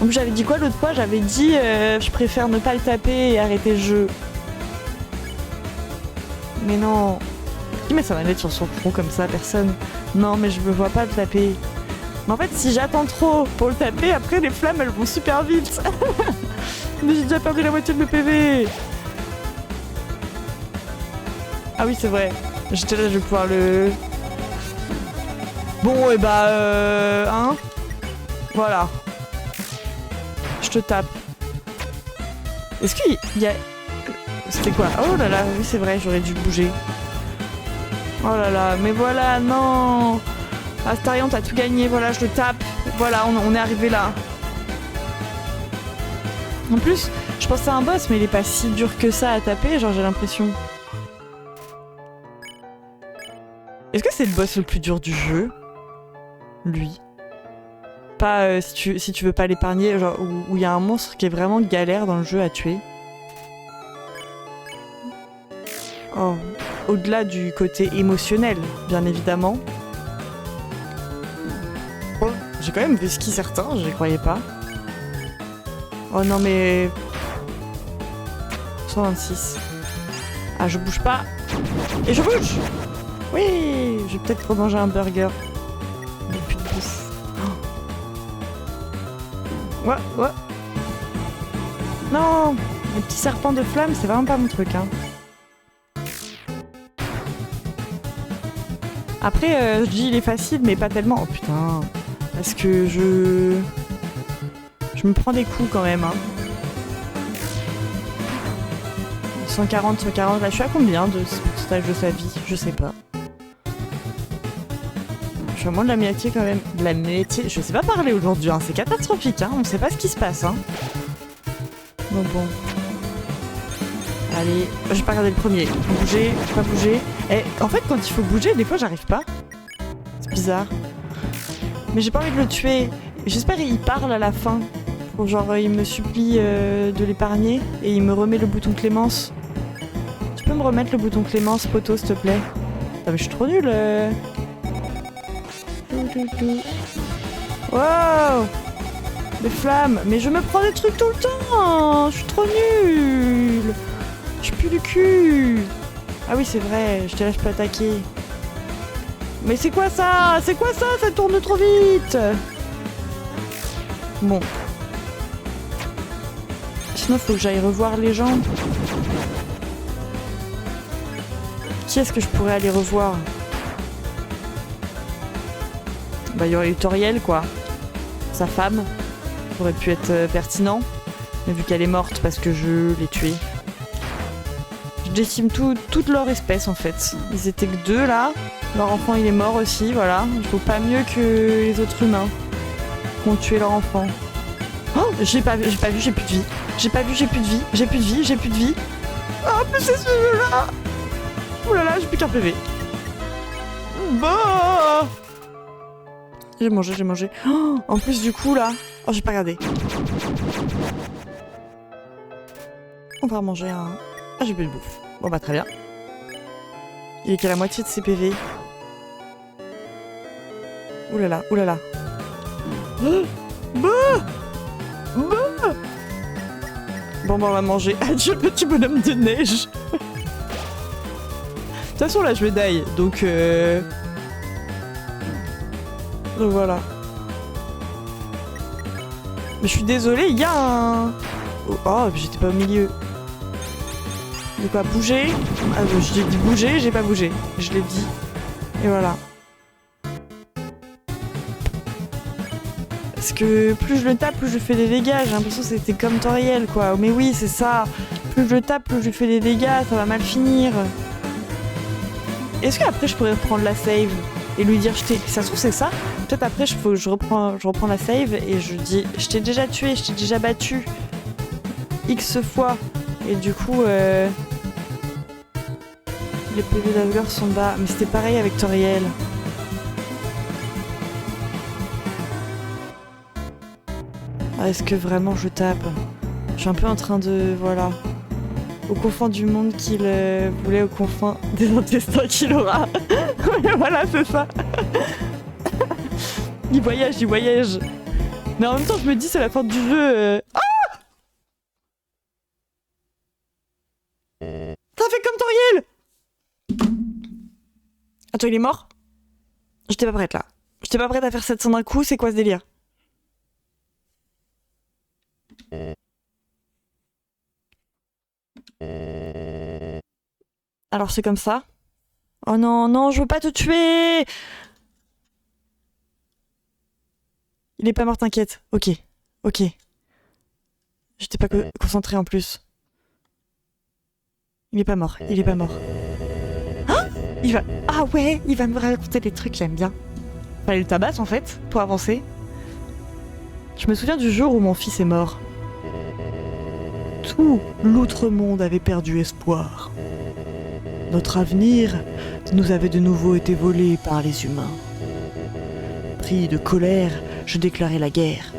En plus, j'avais dit quoi l'autre fois? J'avais dit je préfère ne pas le taper et arrêter le jeu. Mais non. Qui met sa manette sur son front comme ça? Personne. Non, mais je me vois pas le taper. Mais en fait, si j'attends trop pour le taper, après les flammes elles vont super vite. Mais j'ai déjà perdu la moitié de mes PV. Ah oui, c'est vrai. J'étais là, je vais pouvoir le... Bon, et bah, hein. Voilà. Je te tape. Est-ce qu'il y a... C'était quoi? Oh là là, oui c'est vrai, j'aurais dû bouger. Oh là là, mais voilà, non. Astarion, t'as tout gagné, voilà, je le tape. Voilà, on est arrivé là. En plus, je pensais à un boss, mais il est pas si dur que ça à taper, genre j'ai l'impression. Est-ce que c'est le boss le plus dur du jeu? Lui. Pas si tu veux pas l'épargner, genre où il y a un monstre qui est vraiment galère dans le jeu à tuer. Oh, au-delà du côté émotionnel, bien évidemment. Oh, j'ai quand même vesquis certains, je les croyais pas. Oh non mais... 126. Ah, je bouge pas. Et je bouge! Oui, je vais peut-être remanger un burger. Mais plus de bouffe. Ouais, ouais. Non, les petits serpents de flammes, c'est vraiment pas mon truc, hein. Après, je dis il est facile, mais pas tellement. Oh putain. Parce que je me prends des coups quand même, hein. 140, 140, là je suis à combien de ce stage de sa vie? Je sais pas. Je suis à moins de la moitié quand même. De la moitié, je sais pas parler aujourd'hui, hein. C'est catastrophique, hein. On sait pas ce qui se passe, hein. Bon. Allez, je vais pas regarder le premier. Faut bouger, faut pas bouger. Et en fait, quand il faut bouger, des fois j'arrive pas. C'est bizarre. Mais j'ai pas envie de le tuer. J'espère qu'il parle à la fin. Pour genre, il me supplie de l'épargner et il me remet le bouton Clémence. Tu peux me remettre le bouton Clémence, poteau, s'il te plaît? Putain, mais je suis trop nulle. Wow! Des flammes. Mais je me prends des trucs tout le temps. Je suis trop nulle. Je pue du cul. Ah oui, c'est vrai. Je te laisse pas attaquer. Mais c'est quoi ça? C'est quoi ça? Ça tourne trop vite. Bon. Sinon, faut que j'aille revoir les gens. Qui est-ce que je pourrais aller revoir? Bah, il y aurait eu Toriel, quoi. Sa femme. Ça aurait pu être pertinent. Mais vu qu'elle est morte parce que je l'ai tuée. Je décime toute leur espèce, en fait. Ils étaient que 2, là. Leur enfant, il est mort aussi, voilà. Je vaux pas mieux que les autres humains qui ont tué leur enfant. Oh, j'ai pas vu, j'ai plus de vie. J'ai pas vu, j'ai plus de vie. J'ai plus de vie, j'ai plus de vie. Oh, mais c'est celui-là. Ouh là là, j'ai plus qu'un PV. Bah. J'ai mangé. Oh, en plus, du coup, là... Oh, j'ai pas regardé. On va manger un... Ah, j'ai plus de bouffe. Bon, bah, très bien. Il est qu'à la moitié de ses PV. Ouh là là, ouh là là. Bon, bah, on va manger. Adieu, petit bonhomme de neige. De toute façon, là, je vais die. Donc voilà. Mais je suis désolée, il y a un... Oh, j'étais pas au milieu. De quoi bouger? Ah, j'ai dit bouger, j'ai pas bougé. Je l'ai dit. Et voilà. Parce que plus je le tape, plus je fais des dégâts. J'ai l'impression que c'était comme Toriel, quoi. Mais oui, c'est ça. Plus je le tape, plus je fais des dégâts. Ça va mal finir. Est-ce qu'après, je pourrais reprendre la save et lui dire, ça se trouve, c'est ça? Peut-être après, je reprends la save et je dis, je t'ai déjà tué, je t'ai déjà battu X fois. Et du coup, les PV d'Asgore sont bas. Mais c'était pareil avec Toriel. Ah, est-ce que vraiment je tape? Je suis un peu en train de... Voilà. Aux confins du monde qu'il voulait, aux confins des intestins qu'il aura. Voilà, c'est ça. Il voyage, il voyage. Mais en même temps, je me dis, c'est la fin du jeu. Ah! Ça fait comme Toriel! Attends, il est mort? J'étais pas prête, là. J'étais pas prête à faire 700 d'un coup, c'est quoi ce délire? Alors c'est comme ça. Oh non, non, je veux pas te tuer! Il est pas mort, t'inquiète. Ok, ok. J'étais pas concentrée en plus. Il est pas mort, il est pas mort. Ah! Il va... Ah ouais, il va me raconter des trucs, j'aime bien. Fallait le tabasse en fait, pour avancer. Je me souviens du jour où mon fils est mort. Tout l'outre-monde avait perdu espoir. Notre avenir nous avait de nouveau été volé par les humains. Pris de colère, je déclarai la guerre.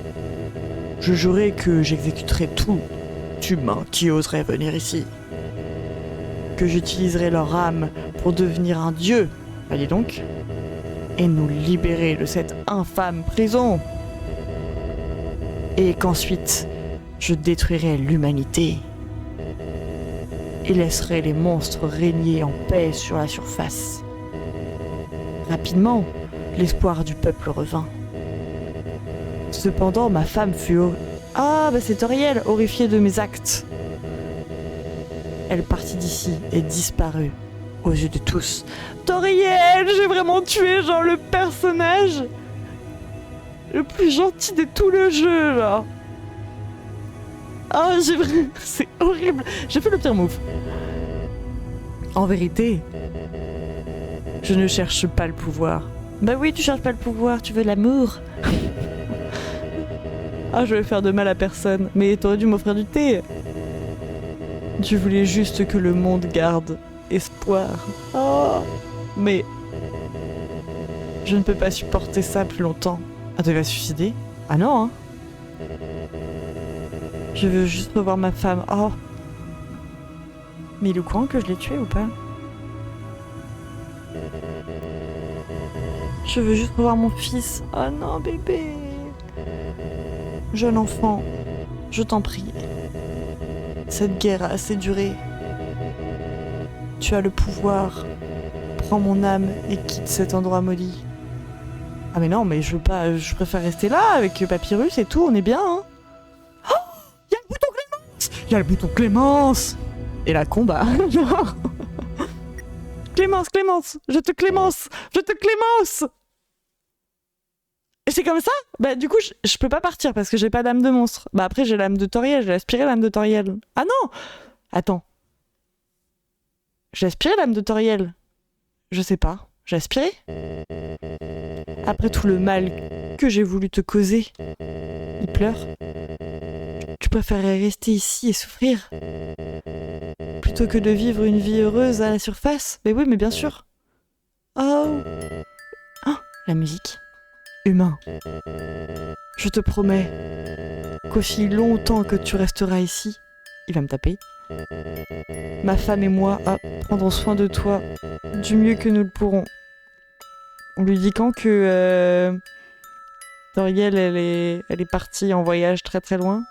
Je jurai que j'exécuterais tout humain qui oserait venir ici. Que j'utiliserais leur âme pour devenir un dieu, allez donc, et nous libérer de cette infâme prison. Et qu'ensuite, je détruirai l'humanité et laisserai les monstres régner en paix sur la surface. Rapidement, l'espoir du peuple revint. Cependant, ma femme fut... Ah, bah c'est Toriel, horrifiée de mes actes. Elle partit d'ici et disparut aux yeux de tous. Toriel, j'ai vraiment tué genre le personnage le plus gentil de tout le jeu, là. Ah, c'est horrible. J'ai fait le pire move. En vérité, je ne cherche pas le pouvoir. Bah oui, tu cherches pas le pouvoir, tu veux l'amour. Ah, je vais faire de mal à personne. Mais t'aurais dû m'offrir du thé. Tu voulais juste que le monde garde espoir. Oh, mais je ne peux pas supporter ça plus longtemps. Ah, tu vas se suicider? Ah non, hein. Je veux juste revoir ma femme. Oh. Mais il est au courant que je l'ai tué ou pas? Je veux juste revoir mon fils. Oh non, bébé. Jeune enfant, je t'en prie. Cette guerre a assez duré. Tu as le pouvoir. Prends mon âme et quitte cet endroit maudit. Ah mais non, mais je veux pas... Je préfère rester là avec Papyrus et tout, on est bien, hein. Il y a le bouton Clémence! Il y a le bouton Clémence! Et là, combat. Clémence, Clémence! Je te Clémence! Je te Clémence! Et c'est comme ça? Bah du coup, je peux pas partir parce que j'ai pas d'âme de monstre. Bah après, j'ai l'âme de Toriel, j'ai aspiré l'âme de Toriel. Ah non! Attends. J'ai aspiré l'âme de Toriel. Je sais pas. J'ai aspiré? Après tout le mal que j'ai voulu te causer. Il pleure. Tu préférerais rester ici et souffrir plutôt que de vivre une vie heureuse à la surface? Mais oui, mais bien sûr. Oh, oh, la musique. Humain. Je te promets qu'aussi longtemps que tu resteras ici, il va me taper. Ma femme et moi prendrons soin de toi du mieux que nous le pourrons. On lui dit quand que Toriel elle est partie en voyage très très loin.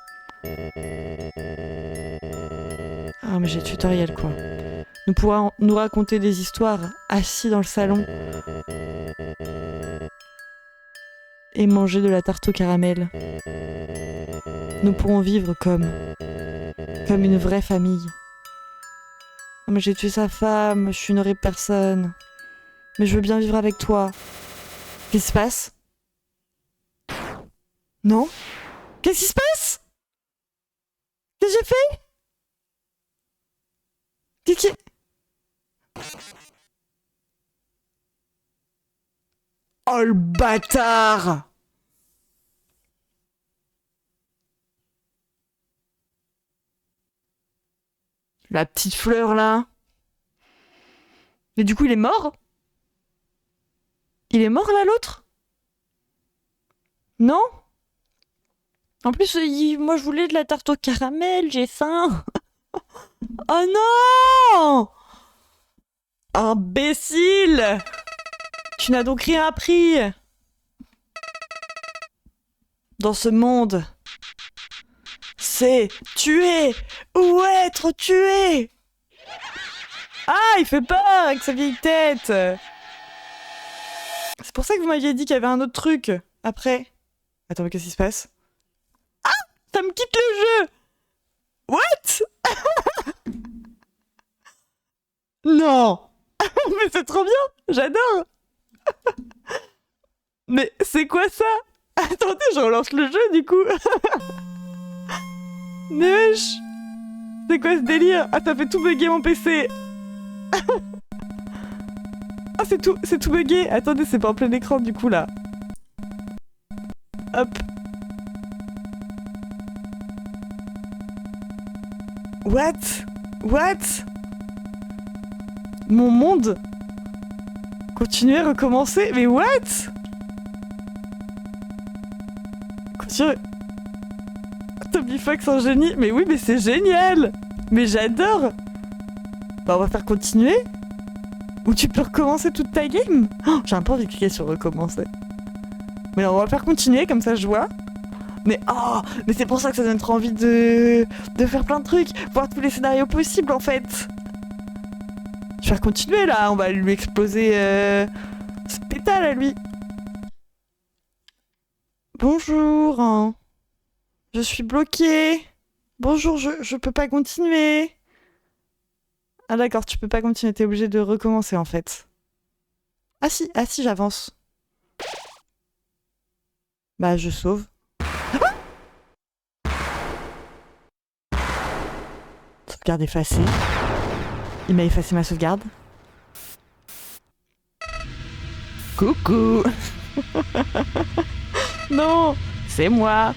Ah mais j'ai tutoriel quoi. Nous pourrons nous raconter des histoires assis dans le salon et manger de la tarte au caramel. Nous pourrons vivre comme une vraie famille. Ah, mais j'ai tué sa femme, je suis une horrible personne. Mais je veux bien vivre avec toi. Qu'est-ce qui se passe? Non? Qu'est-ce qui se passe? Qu'est-ce que j'ai fait? Qu'est-ce qui... Oh le bâtard! La petite fleur là. Mais du coup il est mort? Il est mort là l'autre? Non? En plus moi je voulais de la tarte au caramel, j'ai faim. Oh non! Imbécile! Tu n'as donc rien appris dans ce monde. C'est tuer ou être tué. Ah, il fait peur avec sa vieille tête. C'est pour ça que vous m'aviez dit qu'il y avait un autre truc après. Attends, mais qu'est-ce qui se passe? Ah, ça me quitte le jeu. What? Non. Mais c'est trop bien, j'adore. Mais c'est quoi ça? Attendez, je relance le jeu du coup. Neige. C'est quoi ce délire? Ah, ça fait tout bugger mon PC. Ah, c'est tout bugué. Attendez, c'est pas en plein écran du coup là. Hop. What? Mon monde? Continuer, recommencer? Mais what? Continuer... Toby Fox en génie? Mais oui, mais c'est génial! Mais j'adore! Bah on va faire continuer? Ou tu peux recommencer toute ta game? Oh, j'ai un peu envie de cliquer sur recommencer. Mais on va faire continuer, comme ça je vois. Mais oh! Mais c'est pour ça que ça donne trop envie de faire plein de trucs! Voir tous les scénarios possibles en fait! Je vais faire continuer là, on va lui exploser ce pétale à lui. Bonjour, hein. Je suis bloquée. Bonjour, je peux pas continuer. Ah d'accord, tu peux pas continuer, t'es obligé de recommencer en fait. Ah si, j'avance. Bah je sauve. Ah, sauvegarde effacée. Il m'a effacé ma sauvegarde. Coucou. Non, c'est moi,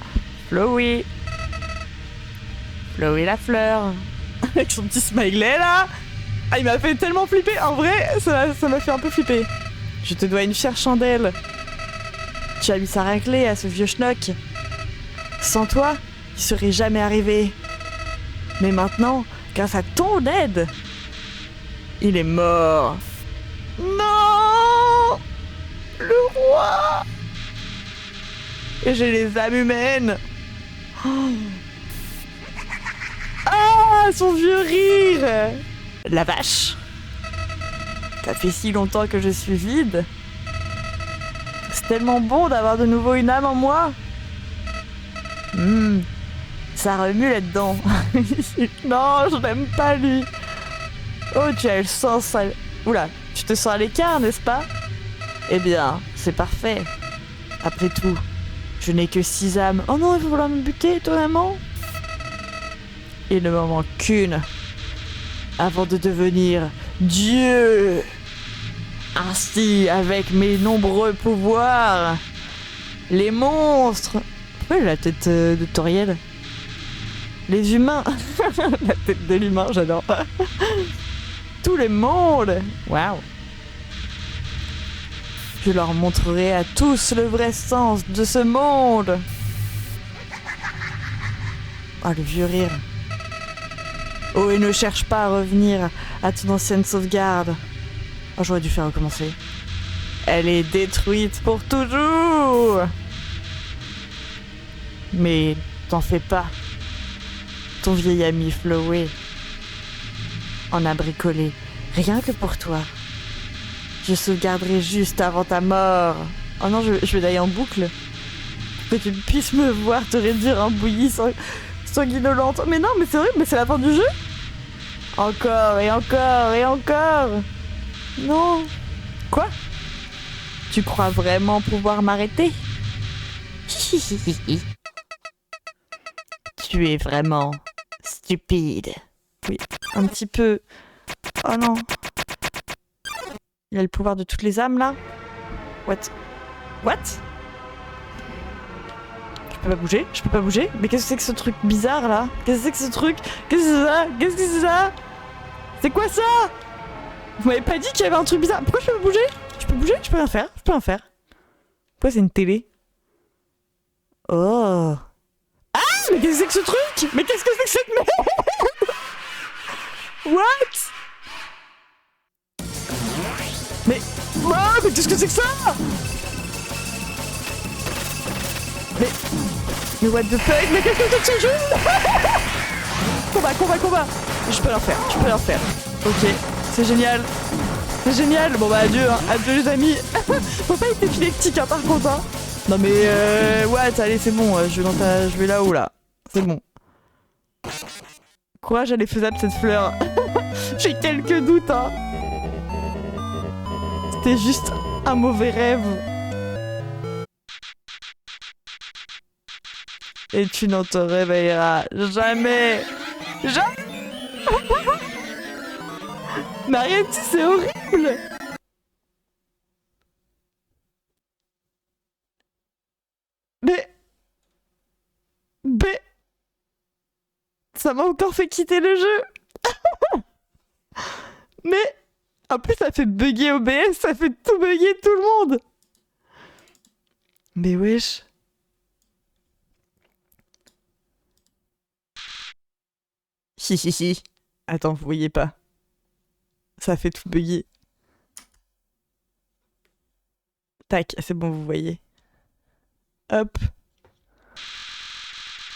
Flowey. Flowey la fleur. Avec son petit smiley là. Ah, il m'a fait tellement flipper. En vrai, ça m'a fait un peu flipper. Je te dois une fière chandelle. Tu as mis sa raclée à ce vieux schnock. Sans toi, il serait jamais arrivé. Mais maintenant, grâce à ton aide, il est mort. Non! Le roi! Et j'ai les âmes humaines. Oh. Ah, son vieux rire! La vache! Ça fait si longtemps que je suis vide. C'est tellement bon d'avoir de nouveau une âme en moi. Ça remue là-dedans. Non, je n'aime pas lui. Oh, tu as le sens... Oula, tu te sens à l'écart, n'est-ce pas? Eh bien, c'est parfait. Après tout, je n'ai que 6 âmes. Oh non, il va vouloir me buter, étonnamment. Il ne m'en manque qu'une. Avant de devenir Dieu. Ainsi, avec mes nombreux pouvoirs, les monstres... Pourquoi il a la tête de Toriel? Les humains. La tête de l'humain, j'adore. Tout le monde. Waouh. Je leur montrerai à tous le vrai sens de ce monde. Oh, le vieux rire. Oh, et ne cherche pas à revenir à ton ancienne sauvegarde. Oh, j'aurais dû faire recommencer. Elle est détruite pour toujours. Mais t'en fais pas. Ton vieil ami Flowey en a bricolé, rien que pour toi. Je sauvegarderai juste avant ta mort. Oh non, je vais d'aller en boucle. Que tu puisses me voir te réduire en bouillie sanguinolente. Mais non, mais c'est vrai, mais c'est la fin du jeu. Encore et encore et encore. Non. Quoi? Tu crois vraiment pouvoir m'arrêter? Tu es vraiment stupide. Oui, un petit peu. Oh non. Il a le pouvoir de toutes les âmes là? What? What? Je peux pas bouger? Je peux pas bouger? Mais qu'est-ce que c'est que ce truc bizarre là? Qu'est-ce que c'est que ce truc? Qu'est-ce que c'est ça? Qu'est-ce que c'est ça? C'est quoi ça? Vous m'avez pas dit qu'il y avait un truc bizarre? Pourquoi je peux pas bouger? Je peux bouger? Je peux rien faire? Je peux rien faire. Pourquoi c'est une télé? Oh. Ah! Mais qu'est-ce que c'est que ce truc? Mais qu'est-ce que c'est que cette merde? What? Mais... Oh, mais qu'est-ce que c'est que ça? Mais what the fuck? Mais qu'est-ce que c'est que ce jeu? Combat, combat, combat! Je peux rien faire, je peux rien faire. Ok, c'est génial. C'est génial. Bon bah adieu, hein. Adieu les amis. Faut pas être épileptique hein, par contre hein. Non mais what, allez c'est bon, je vais là-haut là. C'est bon. Courage, elle est faisable cette fleur. J'ai quelques doutes hein. C'était juste un mauvais rêve. Et tu n'en te réveilleras jamais. Jamais. Mariette, c'est horrible. Mais... Ça m'a encore fait quitter le jeu. Mais... En plus, ça fait bugger OBS, ça fait tout bugger tout le monde. Mais wesh. Hi. Attends, vous voyez pas. Ça fait tout bugger. Tac, c'est bon, vous voyez. Hop.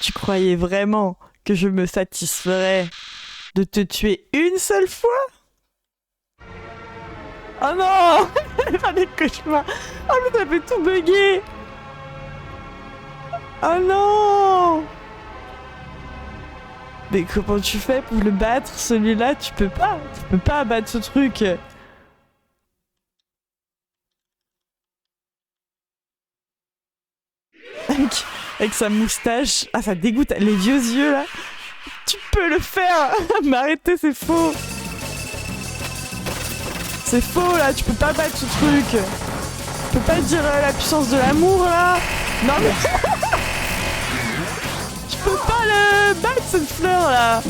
Tu croyais vraiment que je me satisferais de te tuer une seule fois? Oh non! Pas des cauchemars! Oh mais ça fait tout bugger! Oh non! Mais comment tu fais pour le battre, celui-là? Tu peux pas abattre ce truc. Avec sa moustache. Ah, ça dégoûte. Les vieux yeux, là. Tu peux le faire. Mais arrêtez, c'est faux. C'est faux, là. Tu peux pas battre ce truc. Tu peux pas dire la puissance de l'amour, là. Non, mais... Tu peux pas le battre, cette fleur, là.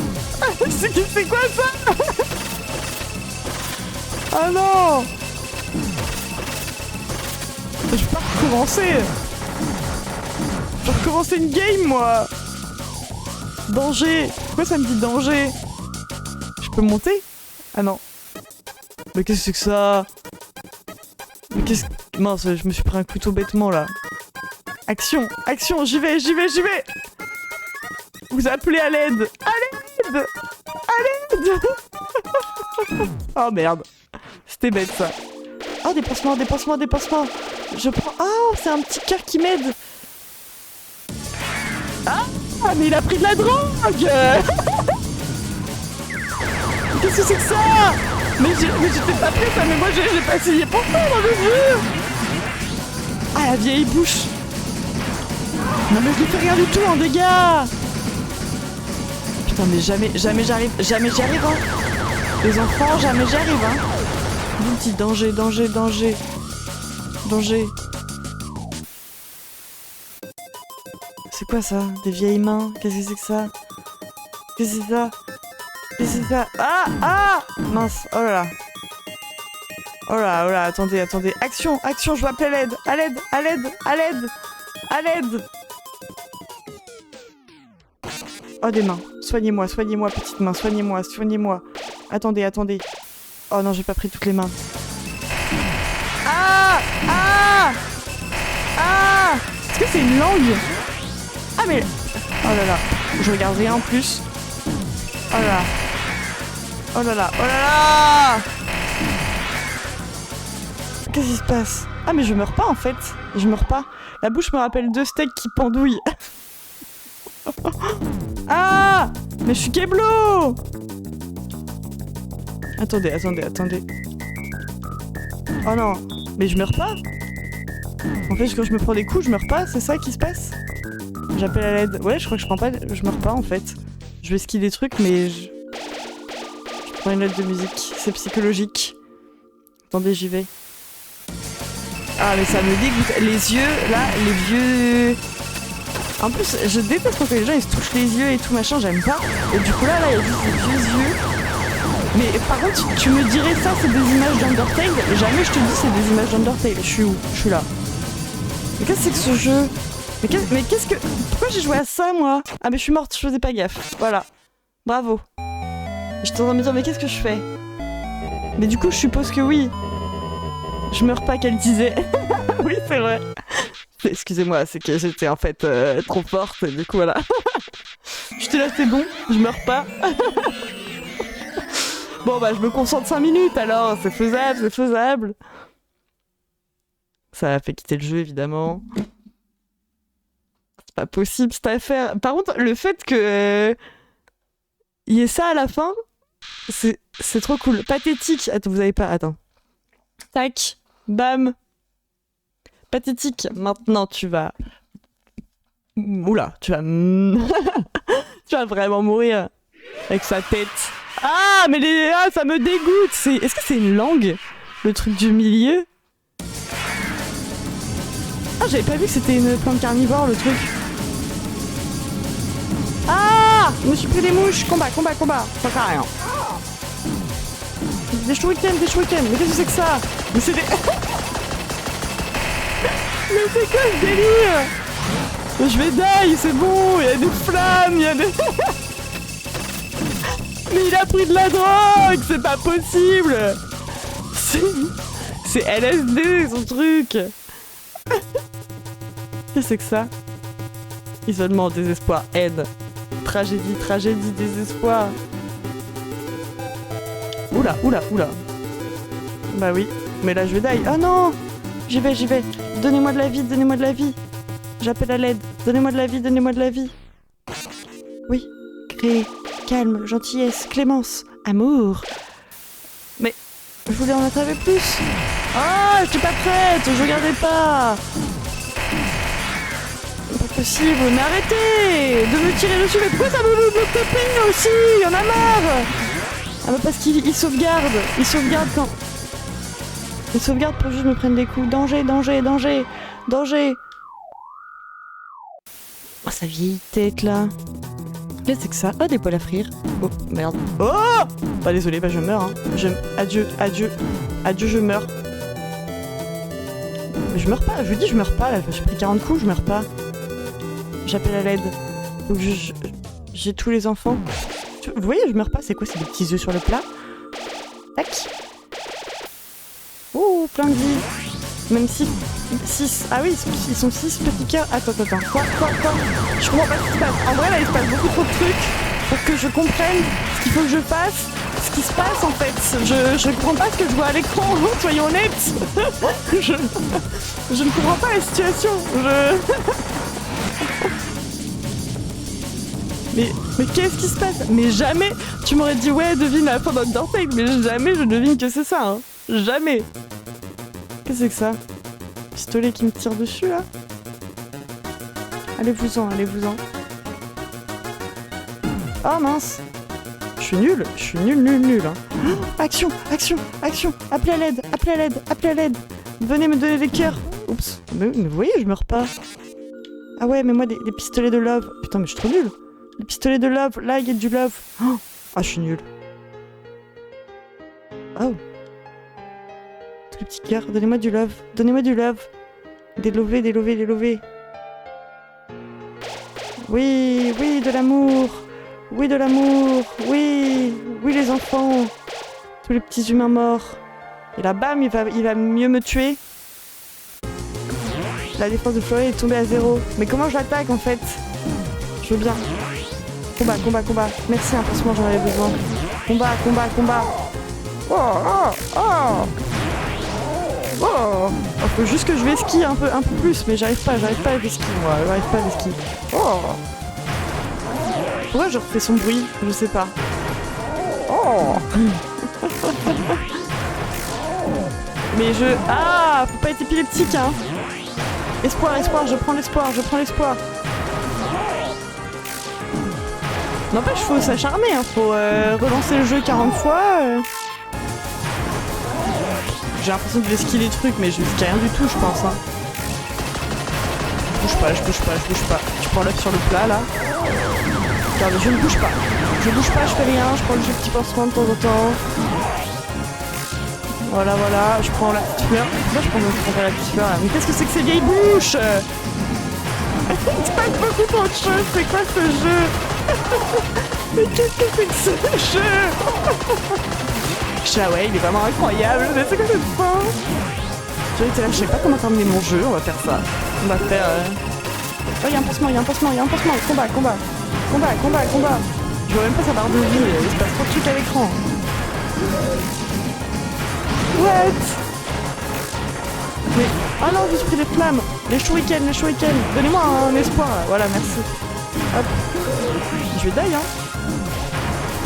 C'est quoi, ça? Ah non. Je peux pas recommencer. Je vais recommencer une game, moi. Danger. Pourquoi ça me dit danger? Je peux monter? Ah non. Mais qu'est-ce que c'est que ça? Mais qu'est-ce que... Mince, je me suis pris un couteau bêtement, là. Action, action, j'y vais. Vous appelez à l'aide. À l'aide. À l'aide. Oh merde. C'était bête, ça. Oh, dépassement. Je prends... Oh, c'est un petit cœur qui m'aide. Ah, mais il a pris de la drogue. Qu'est-ce que c'est que ça? Mais j'étais pas prête, ça, mais moi j'ai pas signé pour ça dans le jeu. Ah, la vieille bouche. Non mais je lui fais rien du tout en dégâts. Putain, mais jamais j'y arrive, hein. Les enfants, jamais j'y arrive, hein. Un petit danger. C'est quoi ça? Des vieilles mains? Qu'est-ce que c'est que ça? Qu'est-ce que c'est ça? Ah! Mince, oh là là, attendez. Action, je veux appeler l'aide. À l'aide. Oh, des mains. Soignez-moi, petite main, soignez-moi. Attendez. Oh non, j'ai pas pris toutes les mains. Ah! Est-ce que c'est une langue? Ah mais... Oh là là, je regarde rien en plus. Oh là là. Oh là là, oh là là! Qu'est-ce qui se passe? Ah mais je meurs pas en fait, je meurs pas. La bouche me rappelle 2 steaks qui pendouillent. Ah! Mais je suis Keblo! Attendez, attendez, attendez. Oh non, mais je meurs pas? En fait, quand je me prends des coups, je meurs pas, c'est ça qui se passe? J'appelle à l'aide. Ouais, je crois que je meurs pas en fait. Je vais skier des trucs, mais je prends une note de musique. C'est psychologique. Attendez, j'y vais. Ah, mais ça me dégoûte. Les yeux, là, les vieux... En plus, je déteste quand les gens ils se touchent les yeux et tout machin, j'aime pas. Et du coup là, il y a juste des vieux yeux. Mais par contre, tu me dirais ça, c'est des images d'Undertale. Jamais je te dis c'est des images d'Undertale. Je suis où? Je suis là. Mais qu'est-ce que c'est que ce jeu? Mais qu'est-ce que... Pourquoi j'ai joué à ça, moi? Ah, mais je suis morte, je faisais pas gaffe. Voilà. Bravo. J'étais en train de me dire, mais qu'est-ce que je fais? Mais du coup, je suppose que oui. Je meurs pas, qu'elle disait. Oui, c'est vrai. Excusez-moi, c'est que j'étais en fait trop forte, et du coup, voilà. J'étais là, c'est bon, je meurs pas. Bon, bah, je me concentre 5 minutes, alors, c'est faisable, c'est faisable. Ça a fait quitter le jeu, évidemment. C'est pas possible, cette affaire. Par contre, le fait que... y ait ça à la fin, c'est trop cool. Pathétique. Attends, vous avez pas... Attends. Tac. Bam. Pathétique. Maintenant, tu vas... Oula, tu vas... tu vas vraiment mourir. Avec sa tête. Ah, mais les... Ah, ça me dégoûte. Est-ce que c'est une langue? Le truc du milieu? Ah, j'avais pas vu que c'était une plante carnivore, le truc. Ah! Je me suis pris des mouches. Combat, combat, combat. Ça sert à rien. Des shurikens, des shurikens. Mais qu'est-ce que c'est que ça? Mais c'est des... Mais c'est quoi ce délire? Je vais die, c'est bon. Il y a des flammes, il y a des... Mais il a pris de la drogue. C'est pas possible. C'est LSD, son truc. Qu'est-ce que c'est que ça? Isolement, désespoir, haine. Tragédie, tragédie, désespoir. Oula, oula, oula. Bah oui, mais là je vais die. Oh non! J'y vais, j'y vais. Donnez-moi de la vie, donnez-moi de la vie. J'appelle à l'aide. Donnez-moi de la vie, donnez-moi de la vie. Oui. Créer, calme, gentillesse, clémence, amour. Mais je voulais en attraper plus. Ah, je suis pas prête, je regardais pas. Pas possible, mais arrêtez de me tirer dessus. Mais pourquoi ça me taper aussi? Il y en a marre. Ah bah parce qu'il sauvegarde. Il sauvegarde quand... Il sauvegarde pour juste me prendre des coups. Danger, danger, danger, danger. Oh, sa vieille tête là. Qu'est-ce que c'est que ça? Oh, des poils à frire. Oh, merde. Oh! Bah désolé, bah je meurs. Hein. Adieu, adieu. Adieu, je meurs. Mais je meurs pas, je vous dis, je meurs pas là. J'ai pris 40 coups, je meurs pas. J'appelle à l'aide. Donc j'ai tous les enfants. Vous voyez, je meurs pas. C'est quoi? C'est des petits œufs sur le plat. Tac. Oh, plein de vie. Même si... 6. Ah oui, ils sont 6 petits cœurs. Attends. Quoi? Je comprends pas ce qui se passe. En vrai, là, il se passe beaucoup trop de trucs pour que je comprenne ce qu'il faut que je fasse. Ce qui se passe, en fait. Je comprends pas ce que je vois à l'écran. Soyons honnêtes. Je ne comprends pas la situation. Mais qu'est-ce qui se passe? Mais jamais... Tu m'aurais dit, ouais, devine la fin d'Undertale, mais jamais je devine que c'est ça, hein. Jamais. Qu'est-ce que c'est que ça? Pistolet qui me tire dessus, là? Allez-vous-en, allez-vous-en. Oh, mince. Je suis nul, hein. Oh, action, action, action. Appelez à l'aide, appelez à l'aide, appelez à l'aide. Venez me donner des cœurs. Oups. Mais vous voyez, je meurs pas. Ah ouais, mais moi, des pistolets de love. Putain, mais je suis trop nulle. Les pistolets de love, là, il y a du love. Oh, ah, je suis nulle. Oh. Tous les petits cœurs, donnez-moi du love. Donnez-moi du love. Des lovés, des lovés, des lovés. Oui, oui, de l'amour. Oui, de l'amour. Oui, oui, les enfants. Tous les petits humains morts. Et là, bam, il va mieux me tuer. La défense de Florey est tombée à 0. Mais comment je l'attaque, en fait? Je veux bien. Combat, combat, combat. Merci, hein, franchement, j'en avais besoin. Combat, combat, combat. Oh, oh, oh. Oh, faut juste que je vais ski un peu plus, mais j'arrive pas à ski, moi, j'arrive pas à ski. Oh. Pourquoi je refais son bruit? Je sais pas. Oh. Mais je... Ah, faut pas être épileptique, hein. Espoir, espoir, je prends l'espoir, je prends l'espoir. N'empêche, faut s'acharner, hein. Faut relancer le jeu 40 fois. J'ai l'impression que je vais skier les trucs, mais je ne skie rien du tout, je pense. Hein. Je bouge pas, je bouge pas, je bouge pas. Tu prends l'œuf sur le plat, là. Regarde, je ne bouge pas. Je bouge pas, je fais rien, je prends le jeu petit pansement de temps en temps. Voilà, voilà, je prends la petite fleur. Pourquoi je prends la petite fleur, là? Mais qu'est-ce que c'est que ces vieilles bouches? C'est pas beaucoup trop de choses, c'est quoi ce jeu? Mais qu'est-ce que c'est que ce jeu? Ah ouais, il est vraiment incroyable, mais c'est quoi cette fin? J'étais là, je sais pas comment terminer mon jeu, on va faire ça. On va faire... Oh, y'a un pansement, y'a un pansement, y'a un pansement. Combat, combat. Combat, combat, combat. Je vois même pas sa barre de vie, il se passe trop de trucs à l'écran. What? Mais... Oh non, j'ai pris des flammes. Les shurikens, les shurikens. Donnez-moi un espoir, là. Voilà, merci. Hop. Je vais die, hein.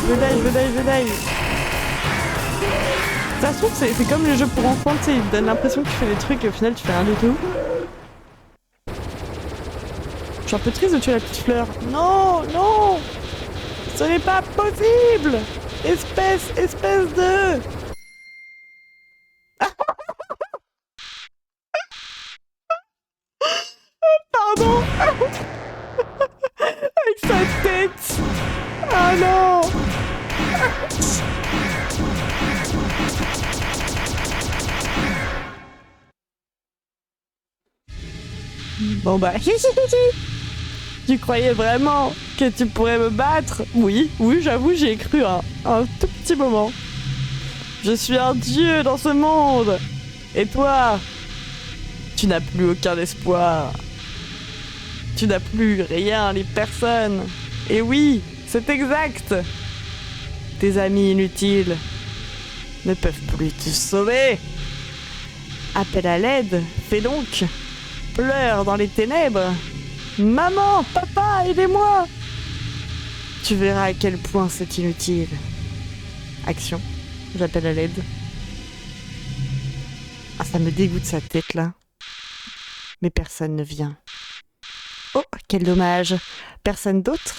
Je vais die. Ça se trouve, c'est comme les jeux pour enfants, tu sais, ils te donnent l'impression que tu fais des trucs et au final tu fais rien du tout. Je suis un peu triste de tuer la petite fleur. Non, non! Ce n'est pas possible! Espèce de... Pardon! Avec sa tête! Ah non! Bon bah, tu croyais vraiment que tu pourrais me battre? Oui, j'avoue, j'y ai cru un tout petit moment. Je suis un dieu dans ce monde. Et toi, tu n'as plus aucun espoir. Tu n'as plus rien, ni personne. Et oui, c'est exact. Tes amis inutiles ne peuvent plus te sauver. Appel à l'aide, fais donc. Pleure dans les ténèbres. Maman, papa, aidez-moi. Tu verras à quel point c'est inutile. Action, j'appelle à l'aide. Ah, ça me dégoûte sa tête là. Mais personne ne vient. Oh, quel dommage. Personne d'autre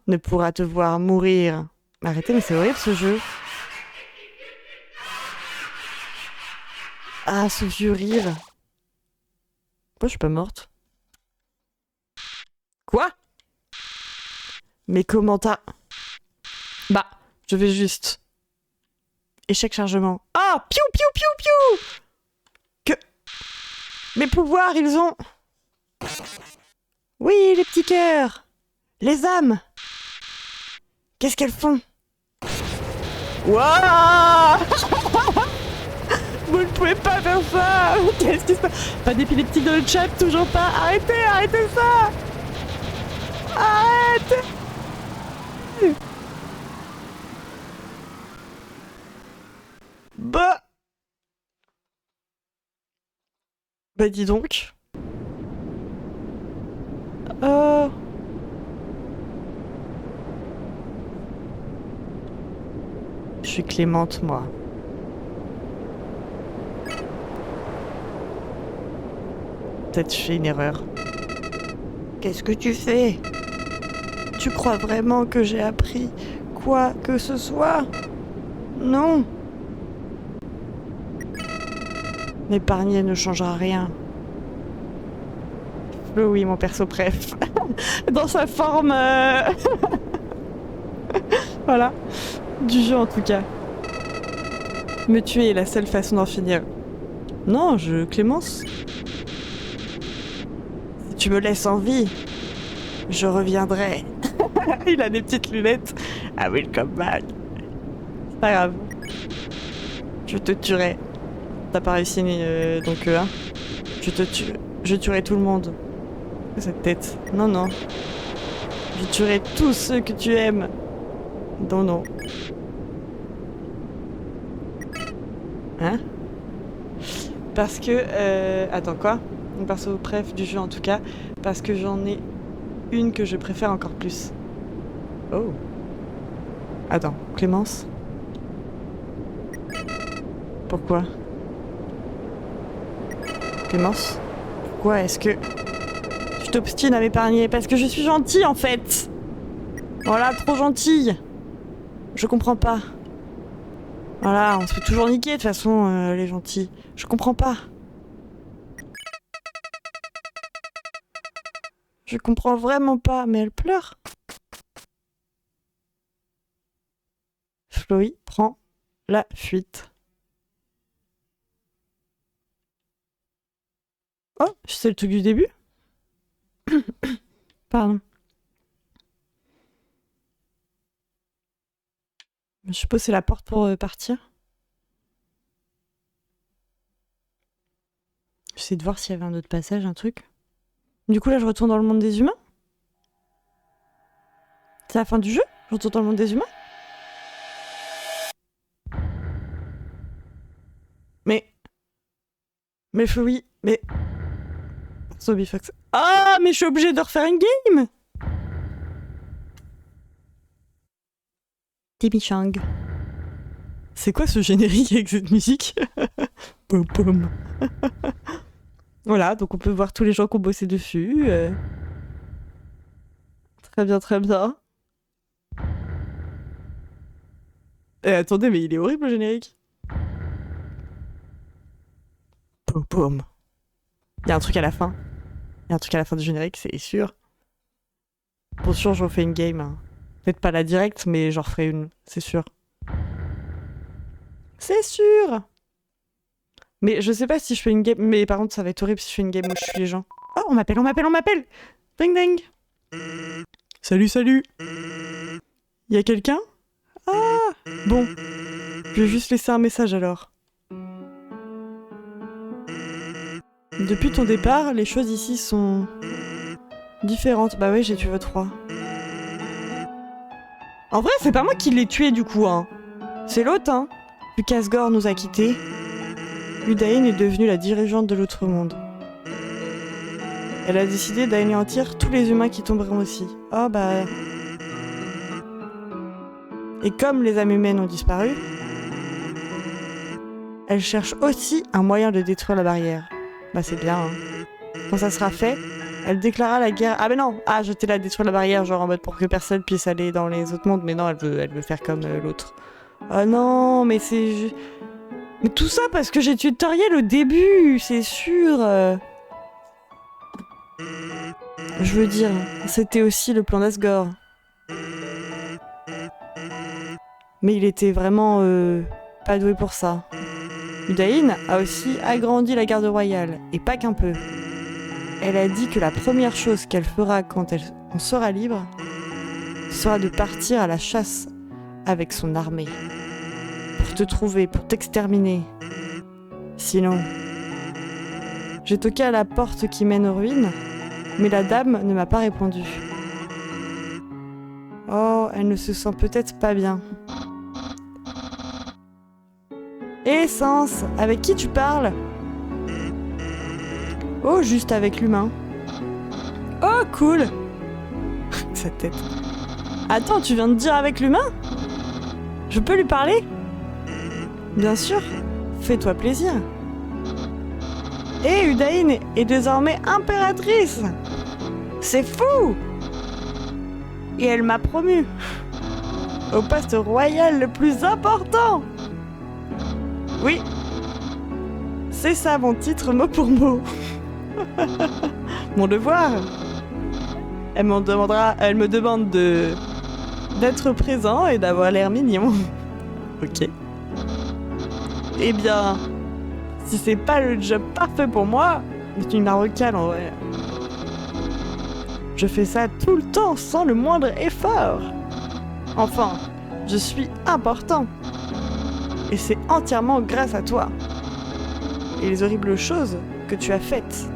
ne pourra te voir mourir. Arrêtez, mais c'est horrible ce jeu. Ah, ce vieux rire. Pourquoi je suis pas morte? Quoi? Mais comment t'as... Bah, je vais juste... Échec chargement. Ah! Piou, piou, piou, piou! Que... Mes pouvoirs, ils ont... Oui, les petits cœurs! Les âmes! Qu'est-ce qu'elles font? Waouh! Vous ne pouvez pas faire ça! Qu'est-ce qui se passe? Pas d'épileptique dans le chat, toujours pas! Arrêtez, arrêtez ça! Arrêtez! Bah dis donc. Je suis Clémente, moi. Peut-être je fais une erreur. Qu'est-ce que tu fais? Tu crois vraiment que j'ai appris quoi que ce soit? Non. M'épargner ne changera rien. Oui, mon perso préf. Dans sa forme... voilà. Du jeu en tout cas. Me tuer est la seule façon d'en finir. Non, Clémence. Si tu me laisses en vie, je reviendrai. Il a des petites lunettes. I will come back. C'est pas grave. Je te tuerai. T'as pas réussi, donc hein. Je te tue. Je tuerai tout le monde. Cette tête. Non, non. Je tuerai tous ceux que tu aimes. Non, non. Hein? Parce que... Attends, quoi? On passe au préf du jeu en tout cas. Parce que j'en ai une que je préfère encore plus. Oh. Attends, Clémence? Pourquoi? Clémence? Pourquoi est-ce que... Je t'obstine à m'épargner? Parce que je suis gentille en fait! Voilà, trop gentille! Je comprends pas. Voilà, on se fait toujours niquer de toute façon, les gentils. Je comprends pas. Je comprends vraiment pas, mais elle pleure. Chloé prend la fuite. Oh, c'est le truc du début? Pardon. Je suppose que c'est la porte pour partir. J'essaie de voir s'il y avait un autre passage, un truc. Du coup, là, je retourne dans le monde des humains. C'est la fin du jeu? Je retourne dans le monde des humains? Mais oui, mais... Zombie Fox. Ah, mais je suis obligée de refaire une game! Timmy Chang. C'est quoi ce générique avec cette musique? Pom pom. Voilà, donc on peut voir tous les gens qui ont bossé dessus. Très bien, très bien. Attendez, mais il est horrible le générique. Pom pom. Il y a un truc à la fin. Il y a un truc à la fin du générique, c'est sûr. Pour sûr, je refais une game. Hein. Peut-être pas la directe, mais j'en referai une, c'est sûr. C'est sûr! Mais je sais pas si je fais une game... Mais par contre, ça va être horrible si je fais une game où je suis les gens. Oh, on m'appelle, on m'appelle, on m'appelle! Ding ding! Salut, salut! Y a quelqu'un? Ah! Bon. Je vais juste laisser un message alors. Depuis ton départ, les choses ici sont... différentes. Bah ouais, j'ai tué votre roi. En vrai, c'est pas moi qui l'ai tué du coup, hein. C'est l'autre, hein. Lucas Gore nous a quittés. Udain est devenue la dirigeante de l'autre monde. Elle a décidé d'anéantir tous les humains qui tomberont aussi. Oh bah... Et comme les âmes humaines ont disparu, elle cherche aussi un moyen de détruire la barrière. Bah c'est bien, hein. Quand ça sera fait, elle déclara la guerre... Ah mais non! Ah, je t'ai la détruire la barrière, genre en mode pour que personne puisse aller dans les autres mondes. Mais non, elle veut faire comme l'autre. Oh non, mais c'est... Mais tout ça parce que j'ai tué Toriel au début, c'est sûr. Je veux dire, c'était aussi le plan d'Asgore. Mais il était vraiment pas doué pour ça. Udain a aussi agrandi la garde royale, et pas qu'un peu. Elle a dit que la première chose qu'elle fera quand on sera libre sera de partir à la chasse avec son armée. Pour te trouver, pour t'exterminer. Sinon... J'ai toqué à la porte qui mène aux ruines, mais la dame ne m'a pas répondu. Oh, elle ne se sent peut-être pas bien. Essence, avec qui tu parles? Oh, juste avec l'humain. Oh, cool. Sa tête. Attends, tu viens de dire avec l'humain? Je peux lui parler? Bien sûr, fais-toi plaisir. Et Udain est désormais impératrice. C'est fou! Et elle m'a promu au poste royal le plus important. Oui, c'est ça mon titre mot pour mot. Mon devoir. Elle me demande d'être présent et d'avoir l'air mignon. Ok. Eh bien, si c'est pas le job parfait pour moi, c'est une marocaine en vrai. Je fais ça tout le temps sans le moindre effort. Enfin, je suis important. Et c'est entièrement grâce à toi. Et les horribles choses que tu as faites.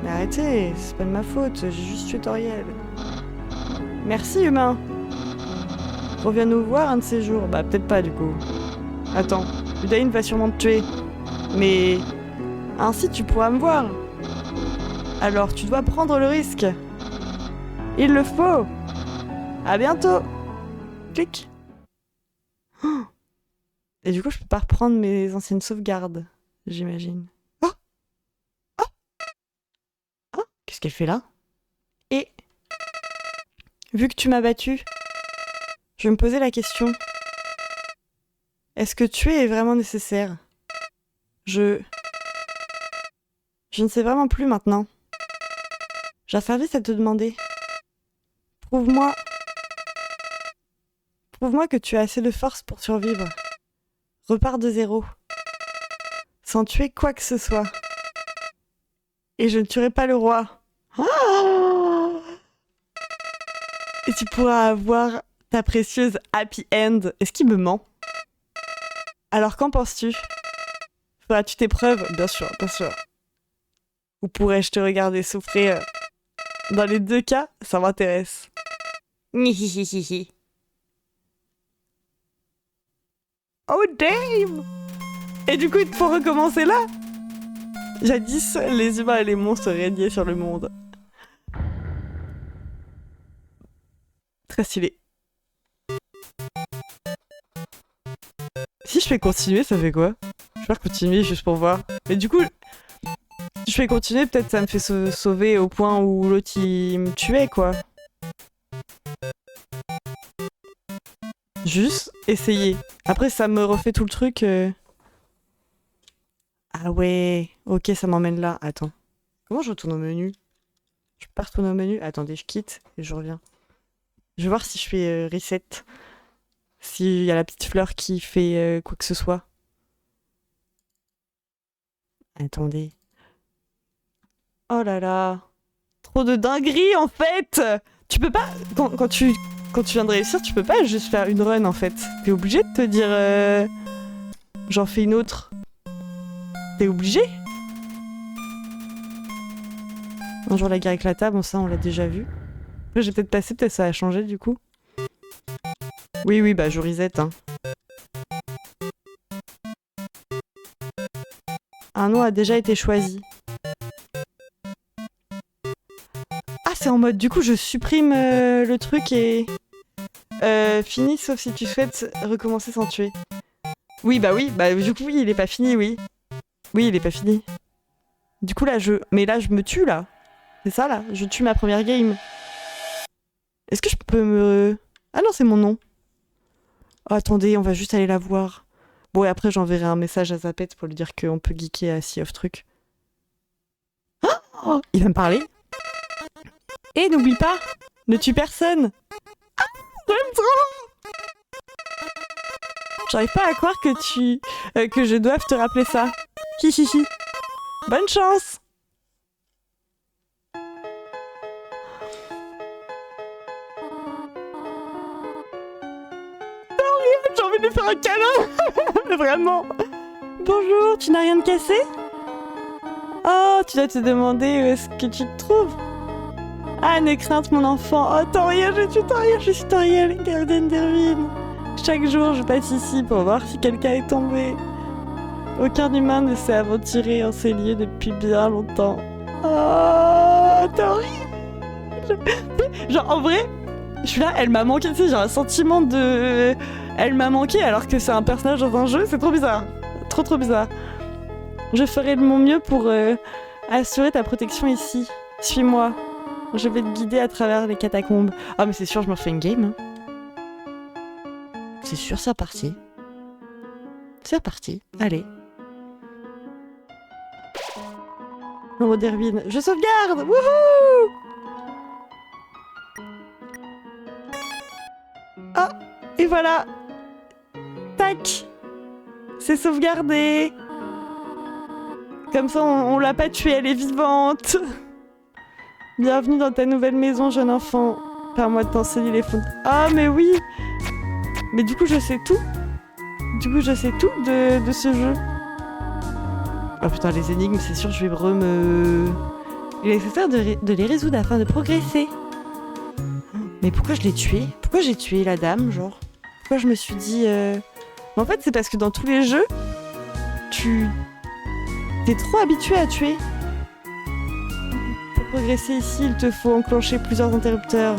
Mais arrêtez, c'est pas de ma faute, j'ai juste tué Toriel. Merci humain. Reviens nous voir un de ces jours. Bah peut-être pas du coup. Attends, Udain va sûrement te tuer. Mais ainsi tu pourras me voir. Alors tu dois prendre le risque. Il le faut. À bientôt. Clic. Oh. Et du coup je peux pas reprendre mes anciennes sauvegardes, j'imagine. Oh, oh, oh. Qu'est-ce qu'elle fait là? Et vu que tu m'as battu, je vais me poser la question. Est-ce que tuer est vraiment nécessaire? Je ne sais vraiment plus maintenant. J'ai un service à te demander. Prouve-moi que tu as assez de force pour survivre. Repars de zéro. Sans tuer quoi que ce soit. Et je ne tuerai pas le roi. Oh, et tu pourras avoir ta précieuse happy end. Est-ce qu'il me ment? Alors qu'en penses-tu? Feras-tu tes preuves? Bien sûr, bien sûr. Ou pourrais-je te regarder souffrir? Dans les deux cas, ça m'intéresse. Hihihihi. Oh damn! Et du coup, il faut recommencer là? Jadis, les humains et les monstres régnaient sur le monde. Très stylé. Si je fais continuer, ça fait quoi? Je vais faire continuer juste pour voir. Mais du coup, si je fais continuer, peut-être ça me fait sauver au point où l'autre il me tuait, quoi. Juste essayer. Après, ça me refait tout le truc. Ah ouais, ok, ça m'emmène là. Attends. Comment je retourne au menu? Je peux pas retourner au menu? Attendez, je quitte et je reviens. Je vais voir si je fais reset. S'il y a la petite fleur qui fait quoi que ce soit. Attendez. Oh là là. Trop de dingueries en fait. Tu peux pas... Quand tu viens de réussir, tu peux pas juste faire une run en fait. T'es obligé de te dire... J'en fais une autre. T'es obligé? Un jour la guerre éclata, bon ça on l'a déjà vu. Après j'ai peut-être passé, peut-être ça a changé du coup. Oui, bah je reset hein. Un nom a déjà été choisi. Ah c'est en mode du coup je supprime le truc et... fini sauf si tu souhaites recommencer sans tuer. Oui bah du coup oui il est pas fini oui. Oui il est pas fini. Du coup là mais là je me tue là. C'est ça là, je tue ma première game. Est-ce que je peux me... Ah non c'est mon nom. Oh, attendez, on va juste aller la voir. Bon, et après, j'enverrai un message à Zapette pour lui dire qu'on peut geeker à Sea of Truc. Oh, il va me parler. Et n'oublie pas, ne tue personne. Ah, j'aime trop. J'arrive pas à croire que je doive te rappeler ça. Hihihi. Bonne chance. J'ai envie de lui faire un câlin. Vraiment. Bonjour, tu n'as rien de cassé? Oh, tu dois te demander où est-ce que tu te trouves. Ah, n'aie crainte mon enfant. Oh, Toriel, je suis Toriel, gardienne des ruines. Chaque jour, je passe ici pour voir si quelqu'un est tombé. Aucun humain ne s'est aventuré en ces lieux depuis bien longtemps. Oh, Toriel. Genre, en vrai, je suis là, elle m'a manqué, tu sais, j'ai un sentiment de... Elle m'a manqué alors que c'est un personnage dans un jeu, c'est trop bizarre. Trop bizarre. Je ferai de mon mieux pour assurer ta protection ici. Suis-moi. Je vais te guider à travers les catacombes. Ah mais c'est sûr, je me refais une game. Hein. C'est sûr, c'est reparti. C'est reparti. Allez. En mode Erwin. Je sauvegarde. Wouhou. Ah, et voilà. Tac. C'est sauvegardé. Comme ça, on l'a pas tuée, elle est vivante. Bienvenue dans ta nouvelle maison, jeune enfant. Permets-moi de t'enseigner les fonds. Ah, mais oui. Mais du coup, je sais tout. Du coup, je sais tout de ce jeu. Oh putain, les énigmes, c'est sûr, je vais Il est nécessaire de les résoudre afin de progresser. Mais pourquoi je l'ai tué? Pourquoi j'ai tué la dame, genre? pourquoi je me suis dit... Mais en fait, c'est parce que dans tous les jeux, t'es trop habitué à tuer. Pour progresser ici, il te faut enclencher plusieurs interrupteurs.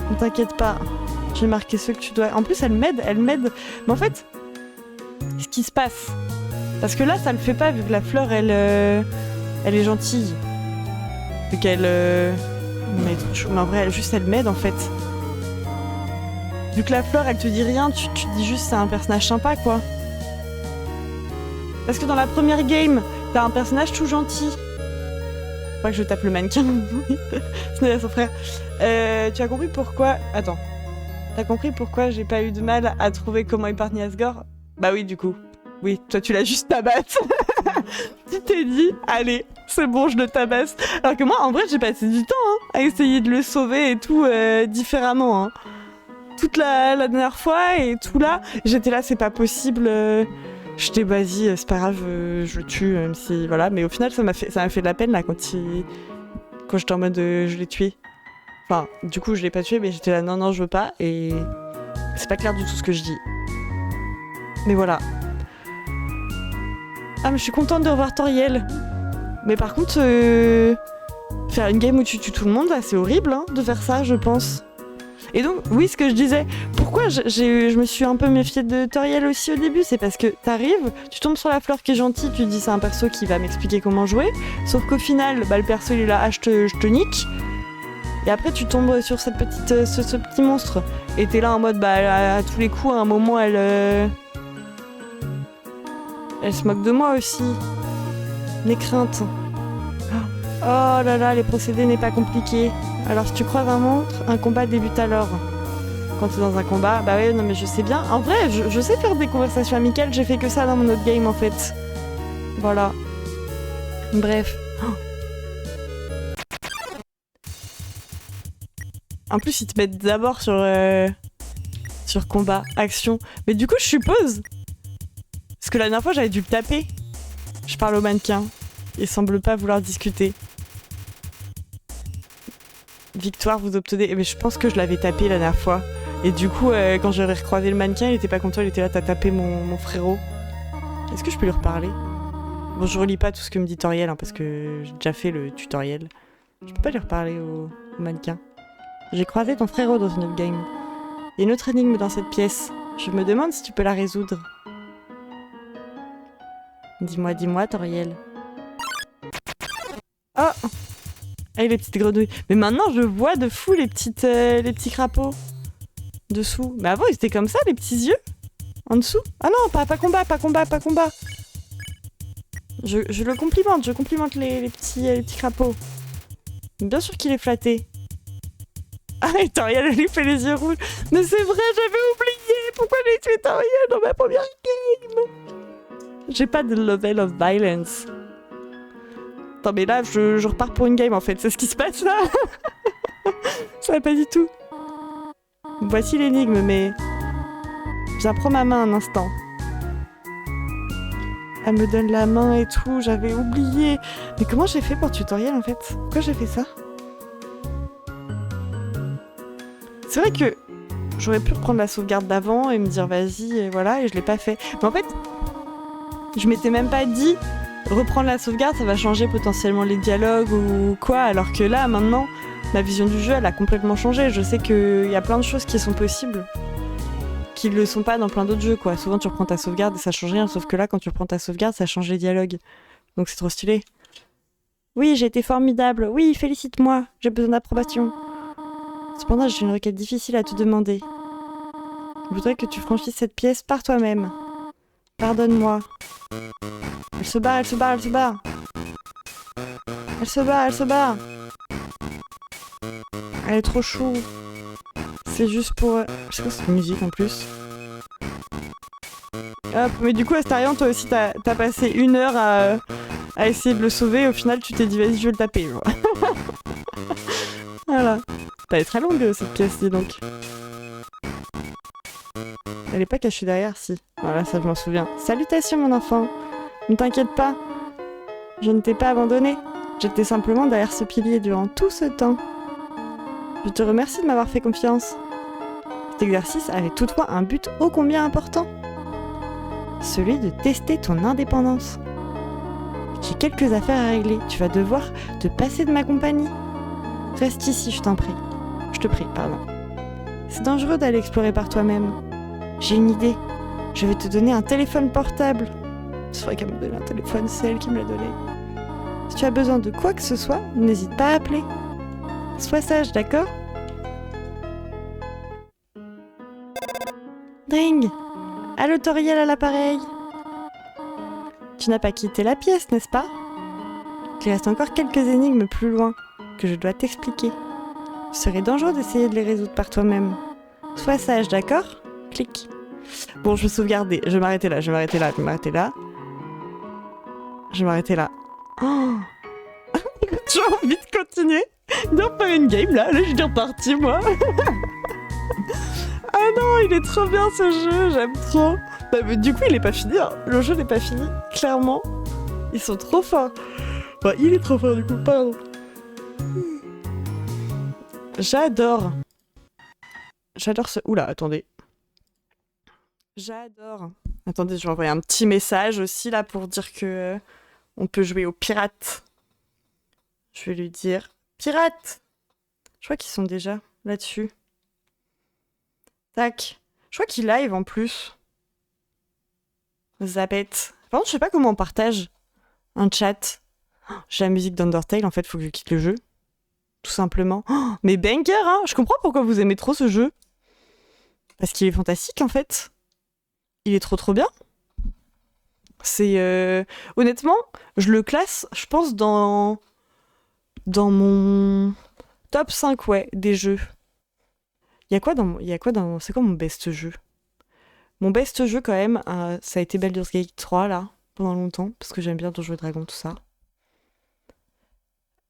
Ne t'inquiète pas, j'ai marqué ceux que tu dois... En plus, elle m'aide. Mais en fait, ce qui se passe... Parce que là, ça le fait pas, vu que la fleur, elle est gentille. Vu qu'elle... Mais en vrai, elle m'aide, en fait. Vu que la fleur, elle te dit rien, tu te dis juste c'est un personnage sympa, quoi. Parce que dans la première game, t'as un personnage tout gentil. Faut pas que je tape le mannequin. C'est son frère. Tu as compris pourquoi... Attends. T'as compris pourquoi j'ai pas eu de mal à trouver comment épargner Asgore? Bah oui, du coup. Oui, toi tu l'as juste tabassé. Tu t'es dit, allez, c'est bon, je le tabasse. Alors que moi, en vrai, j'ai passé du temps à essayer de le sauver et tout différemment. Toute la dernière fois et tout là, j'étais là, c'est pas possible. J'étais vas-y, c'est pas grave, je le tue, même si voilà. Mais au final, ça m'a fait de la peine là quand j'étais en mode je l'ai tué. Enfin, du coup, je l'ai pas tué, mais j'étais là, non, je veux pas. Et c'est pas clair du tout ce que je dis. Mais voilà. Ah, mais je suis contente de revoir Toriel. Mais par contre, faire une game où tu tues tout le monde, là, c'est horrible de faire ça, je pense. Et donc, oui, ce que je disais, pourquoi je me suis un peu méfiée de Toriel aussi au début, c'est parce que t'arrives, tu tombes sur la fleur qui est gentille, tu te dis c'est un perso qui va m'expliquer comment jouer, sauf qu'au final, le perso il est là, je te nique. Et après, tu tombes sur ce petit monstre, et t'es là en mode, à tous les coups, à un moment, elle se moque de moi aussi. Mes craintes. Oh là là, les procédés n'est pas compliqué. Alors si tu croises un monstre, un combat débute alors. Quand t'es dans un combat, bah ouais, non mais je sais bien. En vrai, je sais faire des conversations amicales, j'ai fait que ça dans mon autre game en fait. Voilà. Bref. En plus, ils te mettent d'abord sur combat, action. Mais du coup, je suppose... Parce que la dernière fois, j'avais dû le taper. Je parle au mannequin. Il semble pas vouloir discuter. Victoire, vous obtenez... Mais je pense que je l'avais tapé la dernière fois. Et du coup, quand j'aurais recroisé le mannequin, il était pas content, il était là, t'as tapé mon frérot. Est-ce que je peux lui reparler? Bon, je relis pas tout ce que me dit Toriel, parce que j'ai déjà fait le tutoriel. Je peux pas lui reparler au mannequin. J'ai croisé ton frérot dans une autre game. Il y a une autre énigme dans cette pièce. Je me demande si tu peux la résoudre. Dis-moi, Toriel. Oh! Ah, les petites grenouilles. Mais maintenant, je vois de fou les petits crapauds. Dessous. Mais avant, ils étaient comme ça, les petits yeux. En dessous. Ah non, pas combat. Je le complimente, les petits crapauds. Bien sûr qu'il est flatté. Ah, et Toriel, elle lui fait les yeux rouges. Mais c'est vrai, j'avais oublié. Pourquoi j'ai tué Toriel dans ma première game? J'ai pas de level of violence. Attends, mais là, je repars pour une game, en fait. C'est ce qui se passe, là. Ça va pas du tout. Voici l'énigme, mais... J'apprends ma main un instant. Elle me donne la main et tout, j'avais oublié. Mais comment j'ai fait pour le tutoriel, en fait? Pourquoi j'ai fait ça? C'est vrai que j'aurais pu reprendre la sauvegarde d'avant et me dire vas-y, et voilà, et je l'ai pas fait. Mais en fait, je m'étais même pas dit reprendre la sauvegarde, ça va changer potentiellement les dialogues ou quoi, alors que là, maintenant, ma vision du jeu, elle a complètement changé. Je sais qu'il y a plein de choses qui sont possibles, qui ne le sont pas dans plein d'autres jeux, quoi. Souvent, tu reprends ta sauvegarde et ça change rien, sauf que là, quand tu reprends ta sauvegarde, ça change les dialogues. Donc c'est trop stylé. Oui, j'ai été formidable. Oui, félicite-moi. J'ai besoin d'approbation. Cependant, j'ai une requête difficile à te demander. Je voudrais que tu franchisses cette pièce par toi-même. Pardonne-moi. Elle se barre. Elle est trop chou. C'est juste pour... Je sais pas si c'est une musique en plus. Hop, mais du coup, Astarion, toi aussi, t'as passé 1 heure à essayer de le sauver. Au final, tu t'es dit, vas-y, je vais le taper. Voilà. Elle est très longue, cette pièce, dis donc. Elle est pas cachée derrière, si. Voilà, ça, je m'en souviens. Salutations, mon enfant. Ne t'inquiète pas. Je ne t'ai pas abandonné. J'étais simplement derrière ce pilier durant tout ce temps. Je te remercie de m'avoir fait confiance. Cet exercice avait toutefois un but ô combien important. Celui de tester ton indépendance. J'ai quelques affaires à régler. Tu vas devoir te passer de ma compagnie. Reste ici, je t'en prie. Je te prie, pardon. C'est dangereux d'aller explorer par toi-même. J'ai une idée. Je vais te donner un téléphone portable. C'est vrai qu'elle m'a donné un téléphone, c'est elle qui me l'a donné. Si tu as besoin de quoi que ce soit, n'hésite pas à appeler. Sois sage, d'accord? Dring! Allô, Toriel à l'appareil. Tu n'as pas quitté la pièce, n'est-ce pas? Il reste encore quelques énigmes plus loin que je dois t'expliquer. Ce serait dangereux d'essayer de les résoudre par toi-même. Sois sage, d'accord? Clique. Bon, je vais sauvegarder. Je vais m'arrêter là, je vais m'arrêter là, je vais m'arrêter là. Je vais m'arrêter là. Oh. J'ai envie de continuer. De refaire une game là. Là, je suis repartie, moi. Ah non, il est trop bien ce jeu, j'aime trop. Bah, mais du coup, il est pas fini, hein. Le jeu n'est pas fini, clairement. Ils sont trop forts. Bah, il est trop fort du coup, pardon. J'adore. J'adore ce... Oula, attendez. J'adore. Attendez, je vais envoyer un petit message aussi là pour dire que on peut jouer aux pirates. Je vais lui dire pirates. Je crois qu'ils sont déjà là-dessus. Tac. Je crois qu'il live en plus. Zapette. Par contre, je sais pas comment on partage un chat. J'ai la musique d'Undertale, en fait, faut que je quitte le jeu. Tout simplement. Oh, mais banger, hein. Je comprends pourquoi vous aimez trop ce jeu. Parce qu'il est fantastique, en fait. Il est trop bien. C'est... Honnêtement, je le classe, je pense, dans mon top 5, ouais, des jeux. Il y a quoi dans... C'est quoi mon best jeu? Mon best jeu, quand même, ça a été Baldur's Gate 3, là, pendant longtemps, parce que j'aime bien Donjons et Dragons, tout ça.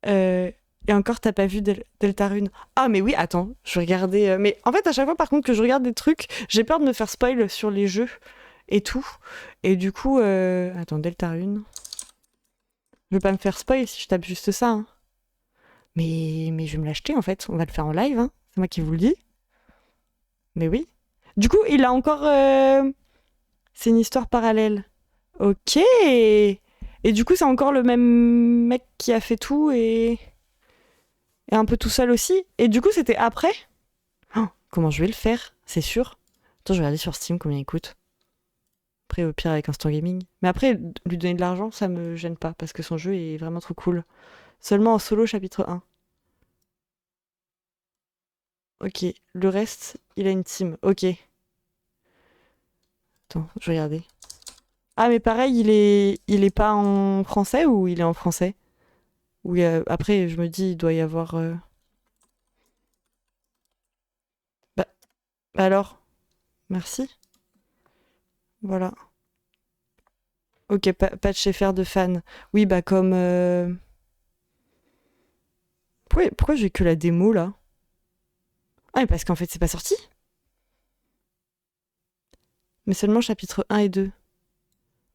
Et encore, t'as pas vu Deltarune? Ah, mais oui, attends, je vais regarder... Mais en fait, à chaque fois, par contre, que je regarde des trucs, j'ai peur de me faire spoil sur les jeux et tout. Et du coup... Attends, Deltarune... Je veux pas me faire spoil si je tape juste ça, hein. Mais je vais me l'acheter, en fait. On va le faire en live, hein. C'est moi qui vous le dis. Mais oui. Du coup, il a encore... C'est une histoire parallèle. Ok. Et du coup, c'est encore le même mec qui a fait tout et un peu tout seul aussi. Et du coup, c'était après. Oh, comment je vais le faire? C'est sûr. Attends, je vais regarder sur Steam combien il coûte. Après, au pire, avec Instant Gaming. Mais après, lui donner de l'argent, ça me gêne pas. Parce que son jeu est vraiment trop cool. Seulement en solo, chapitre 1. Ok. Le reste, il a une team. Ok. Attends, je vais regarder. Ah, mais pareil, il est pas en français ou il est en français? Ou après, je me dis, il doit y avoir... Bah, alors, merci. Voilà. Ok, patch FR de fan. Oui, bah comme... Pourquoi j'ai que la démo, là? Ah, mais parce qu'en fait, c'est pas sorti. Mais seulement chapitre 1 et 2.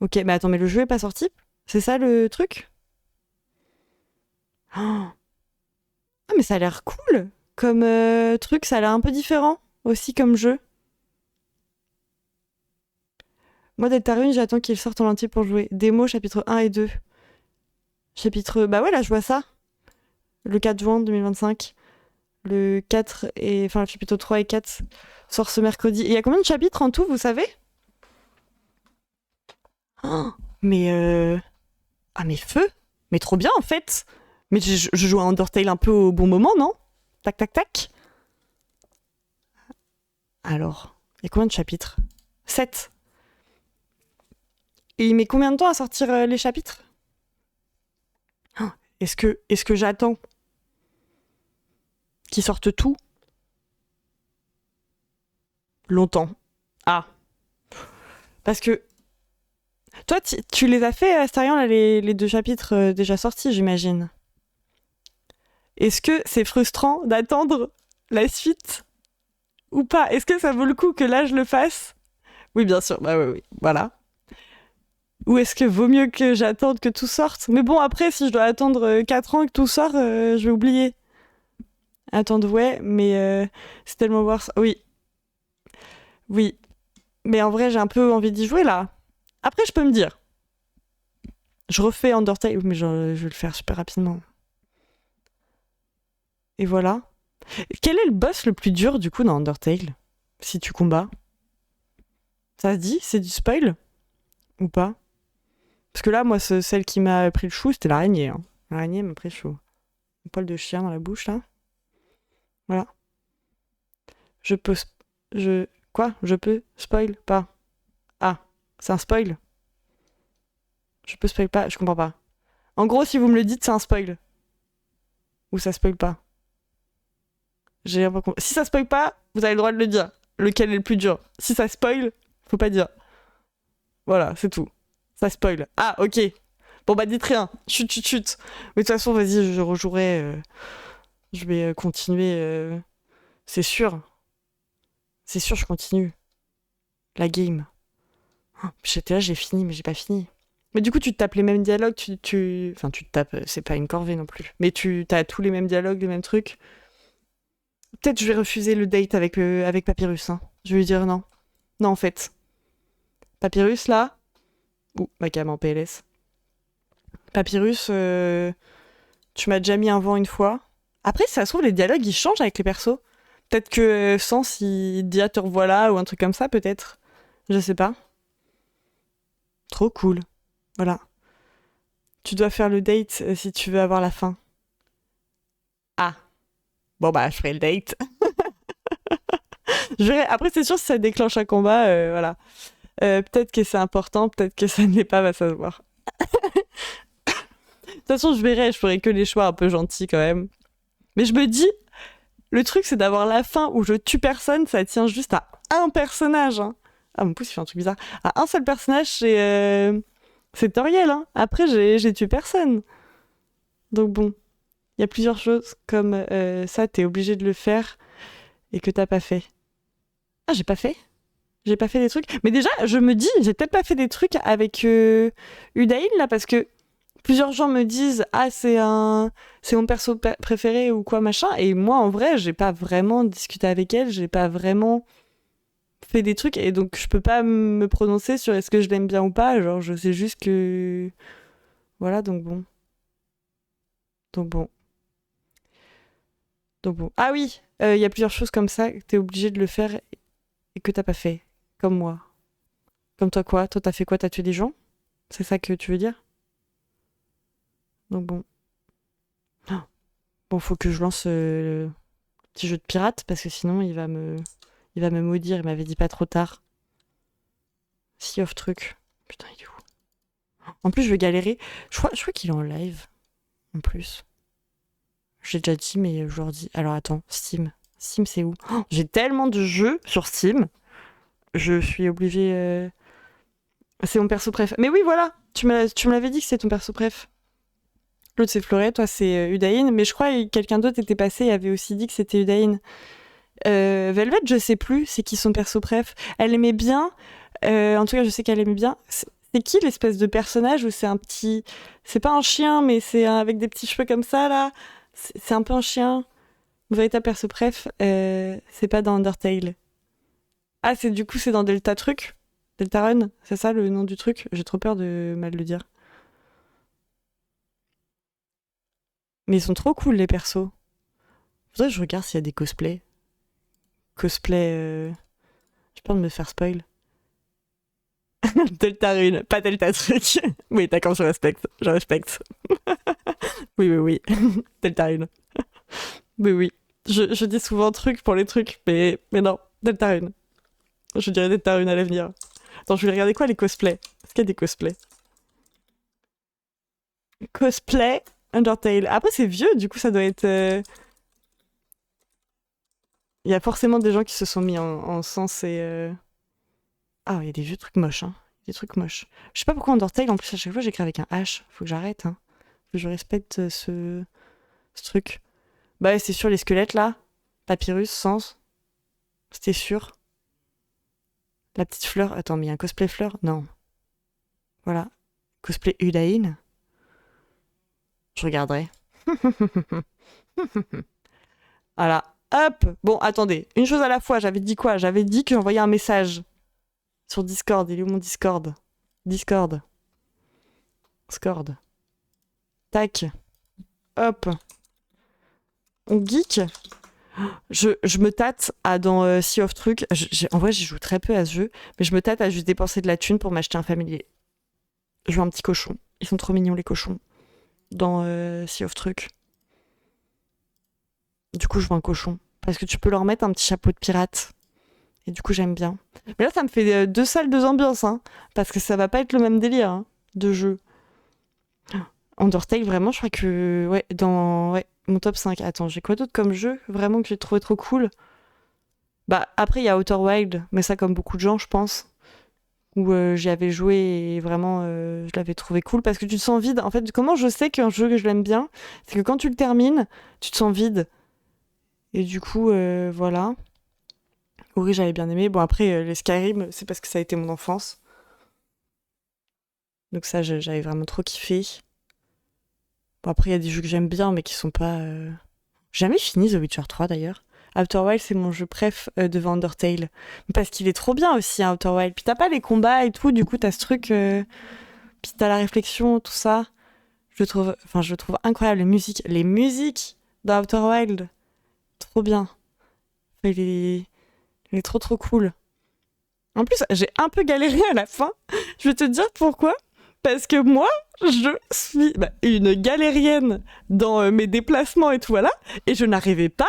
Ok, mais attends, mais le jeu est pas sorti? C'est ça le truc? Oh. Ah, mais ça a l'air cool comme truc, ça a l'air un peu différent aussi comme jeu. Moi, Deltarune, j'attends qu'il sorte en entier pour jouer. Démo, chapitre 1 et 2. Chapitre... Bah ouais, là, je vois ça. Le 4 juin 2025. Le 4 et... Enfin, le chapitre 3 et 4 sort ce mercredi. Et il y a combien de chapitres en tout, vous savez? Oh, mais... Ah, mais feu! Mais trop bien, en fait! Mais je joue à Undertale un peu au bon moment, non? Tac, tac, tac. Alors, il y a combien de chapitres? 7. Et il met combien de temps à sortir les chapitres? Oh, est-ce que j'attends qu'ils sortent tout? Longtemps. Ah. Parce que... Toi, tu les as fait, Astarion, là, les 2 chapitres déjà sortis, j'imagine. Est-ce que c'est frustrant d'attendre la suite ou pas? Est-ce que ça vaut le coup que là, je le fasse? Oui, bien sûr. Bah oui, voilà. Ou est-ce que vaut mieux que j'attende que tout sorte? Mais bon, après, si je dois attendre 4 ans que tout sorte, je vais oublier. Attendre, ouais, mais c'est tellement voir ça. Oui. Oui. Mais en vrai, j'ai un peu envie d'y jouer là. Après, je peux me dire. Je refais Undertale, mais je vais le faire super rapidement. Et voilà. Quel est le boss le plus dur du coup dans Undertale? Si tu combats? Ça se dit? C'est du spoil? Ou pas? Parce que là, moi, celle qui m'a pris le chou, c'était l'araignée. Hein. L'araignée m'a pris le chou. Un poil de chien dans la bouche là. Voilà. Je peux. Je. Quoi? Je peux spoil pas. Ah, c'est un spoil? Je peux spoil pas? Je comprends pas. En gros, si vous me le dites, c'est un spoil. Ou ça spoil pas. J'ai un peu compris. Si ça spoil pas, vous avez le droit de le dire. Lequel est le plus dur? Si ça spoil, faut pas dire. Voilà, c'est tout. Ça spoil. Ah, ok. Bon, bah, dites rien. Chut, chut, chut. Mais de toute façon, vas-y, je rejouerai. Je vais continuer. C'est sûr. C'est sûr, je continue. La game. Oh, j'étais là, j'ai fini, mais j'ai pas fini. Mais du coup, tu te tapes les mêmes dialogues, Enfin, tu te tapes, c'est pas une corvée non plus. Mais tu as tous les mêmes dialogues, les mêmes trucs. Peut-être je vais refuser le date avec Papyrus. Hein. Je vais lui dire non. Non, en fait. Papyrus, là. Ouh, ma cam en PLS. Papyrus, tu m'as déjà mis un vent une fois. Après, si ça se trouve, les dialogues, ils changent avec les persos. Peut-être que Sens, il dit ah, te revoilà, ou un truc comme ça, peut-être. Je sais pas. Trop cool. Voilà. Tu dois faire le date si tu veux avoir la fin. Ah. Bon, bah, je ferai le date. Après, c'est sûr, si ça déclenche un combat, voilà. Peut-être que c'est important, peut-être que ça ne l'est pas, va savoir. De toute façon, je verrai, je ferai que les choix un peu gentils quand même. Mais je me dis, le truc, c'est d'avoir la fin où je tue personne, ça tient juste à un personnage. Hein. Ah, mon pouce, il fait un truc bizarre. À un seul personnage, c'est Toriel. Hein. Après, j'ai tué personne. Donc bon, il y a plusieurs choses comme ça, t'es obligé de le faire et que t'as pas fait. Ah, j'ai pas fait? J'ai pas fait des trucs. Mais déjà, je me dis, j'ai peut-être pas fait des trucs avec Udaïn là, parce que plusieurs gens me disent ah c'est mon perso préféré ou quoi machin, et moi en vrai j'ai pas vraiment discuté avec elle, j'ai pas vraiment fait des trucs, et donc je peux pas me prononcer sur est-ce que je l'aime bien ou pas. Genre je sais juste que voilà, donc bon donc bon. Ah oui, il y a plusieurs choses comme ça que t'es obligé de le faire et que t'as pas fait, comme moi. Comme toi quoi? Toi t'as fait quoi? T'as tué des gens? C'est ça que tu veux dire? Donc bon. Bon, faut que je lance le petit jeu de pirate parce que sinon il va me maudire. Il m'avait dit pas trop tard. Sea of truc. Putain, il est où? En plus, je vais galérer. Je crois qu'il est en live. En plus. J'ai déjà dit, mais je leur dis. Alors attends, Steam. Steam, c'est où? Oh, j'ai tellement de jeux sur Steam. Je suis obligée. C'est mon perso préf. Mais oui, voilà. Tu me l'avais dit que c'est ton perso préf. L'autre, c'est Florette. Toi, c'est Udaïn. Mais je crois que quelqu'un d'autre était passé et avait aussi dit que c'était Udaïn. Velvet, je sais plus, c'est qui son perso préf. Elle aimait bien, en tout cas, je sais qu'elle aimait bien. C'est qui l'espèce de personnage où c'est un petit. C'est pas un chien, mais c'est avec des petits cheveux comme ça, là. C'est un peu un chien. Vous voyez ta perso préf, c'est pas dans Undertale. Ah, du coup, c'est dans Delta Truc? Deltarune? C'est ça le nom du truc? J'ai trop peur de mal le dire. Mais ils sont trop cool, les persos. Faudrait que je regarde s'il y a des cosplays. Cosplay. J'ai peur de me faire spoil. Deltarune, pas Delta Truc. Oui, d'accord, je respecte. Je respecte. Oui, oui, oui. Deltarune. Oui, oui. Je dis souvent truc pour les trucs, mais non, Deltarune. Je dirais Deltarune à l'avenir. Attends, je vais regarder quoi les cosplays? Est-ce qu'il y a des cosplays? Cosplay Undertale. Après, c'est vieux, du coup, ça doit être. Il y a forcément des gens qui se sont mis en sens et. Ah, il y a des vieux trucs moches, hein. Des trucs moches. Je sais pas pourquoi Undertale, en plus, à chaque fois, j'écris avec un H. Faut que j'arrête, hein. Faut que je respecte ce truc. Bah, ouais, c'est sûr, les squelettes là. Papyrus, Sens. C'était sûr. La petite fleur. Attends, mais il y a un cosplay fleur? Non. Voilà. Cosplay Udaïn. Je regarderai. Voilà. Hop. Bon, attendez. Une chose à la fois. J'avais dit quoi? J'avais dit que j'envoyais un message sur Discord. Il est où mon Discord? Discord. Discord. Tac. Hop. On geek. Je me tâte à dans Sea of Trucs. En vrai, j'y joue très peu à ce jeu, mais je me tâte à juste dépenser de la thune pour m'acheter un familier. Je veux un petit cochon. Ils sont trop mignons, les cochons. Dans Sea of Trucs. Du coup, je veux un cochon. Parce que tu peux leur mettre un petit chapeau de pirate. Et du coup, j'aime bien. Mais là, ça me fait deux salles, deux ambiances. Hein, parce que ça va pas être le même délire hein, de jeu. Undertale, vraiment, je crois que... Ouais, dans mon top 5. Attends, j'ai quoi d'autre comme jeu vraiment que j'ai trouvé trop cool? Bah, après, il y a Outer Wild. Mais ça, comme beaucoup de gens, je pense. Où j'y avais joué et vraiment, je l'avais trouvé cool. Parce que tu te sens vide. En fait, comment je sais qu'un jeu que je l'aime bien, c'est que quand tu le termines, tu te sens vide. Et du coup, voilà. Oui, j'avais bien aimé. Bon, après, les Skyrim, c'est parce que ça a été mon enfance. Donc ça, j'avais vraiment trop kiffé. Bon, après, il y a des jeux que j'aime bien, mais qui sont pas... Jamais fini The Witcher 3, d'ailleurs. Outer Wild, c'est mon jeu préf devant Undertale. Parce qu'il est trop bien aussi, hein, Outer Wild. Puis t'as pas les combats et tout, du coup, t'as ce truc... Puis t'as la réflexion, tout ça. Je le trouve incroyable. Les musiques dans Outer Wild, trop bien. Il est trop trop cool. En plus, j'ai un peu galéré à la fin. Je vais te dire pourquoi. Parce que moi, je suis une galérienne dans mes déplacements et tout, voilà. Et je n'arrivais pas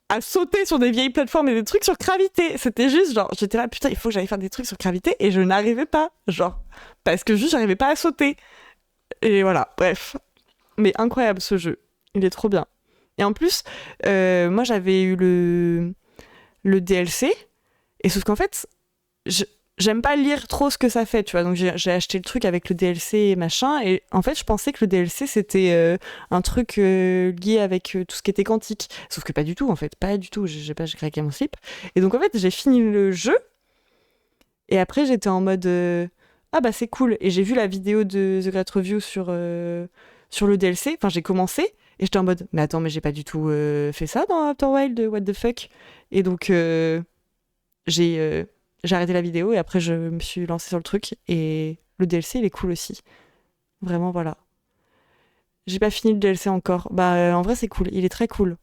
à sauter sur des vieilles plateformes et des trucs sur gravité. C'était juste genre, j'étais là, putain, il faut que j'aille faire des trucs sur gravité. Et je n'arrivais pas, genre. Parce que juste, j'arrivais pas à sauter. Et voilà, bref. Mais incroyable ce jeu. Il est trop bien. Et en plus, moi, j'avais eu le DLC. Et sauf qu'en fait, j'aime pas lire trop ce que ça fait, tu vois. Donc j'ai acheté le truc avec le DLC et machin. Et en fait, je pensais que le DLC, c'était un truc lié avec tout ce qui était quantique. Sauf que pas du tout, en fait. Pas du tout. J'ai pas craqué mon slip. Et donc, en fait, j'ai fini le jeu. Et après, j'étais en mode... ah bah c'est cool. Et j'ai vu la vidéo de The Great Review sur le DLC. Enfin, j'ai commencé. Et j'étais en mode, mais attends, mais j'ai pas du tout fait ça dans Outer Wild, what the fuck. Et donc, j'ai arrêté la vidéo et après je me suis lancée sur le truc et le DLC il est cool aussi. Vraiment voilà. J'ai pas fini le DLC encore. Bah en vrai c'est cool, il est très cool.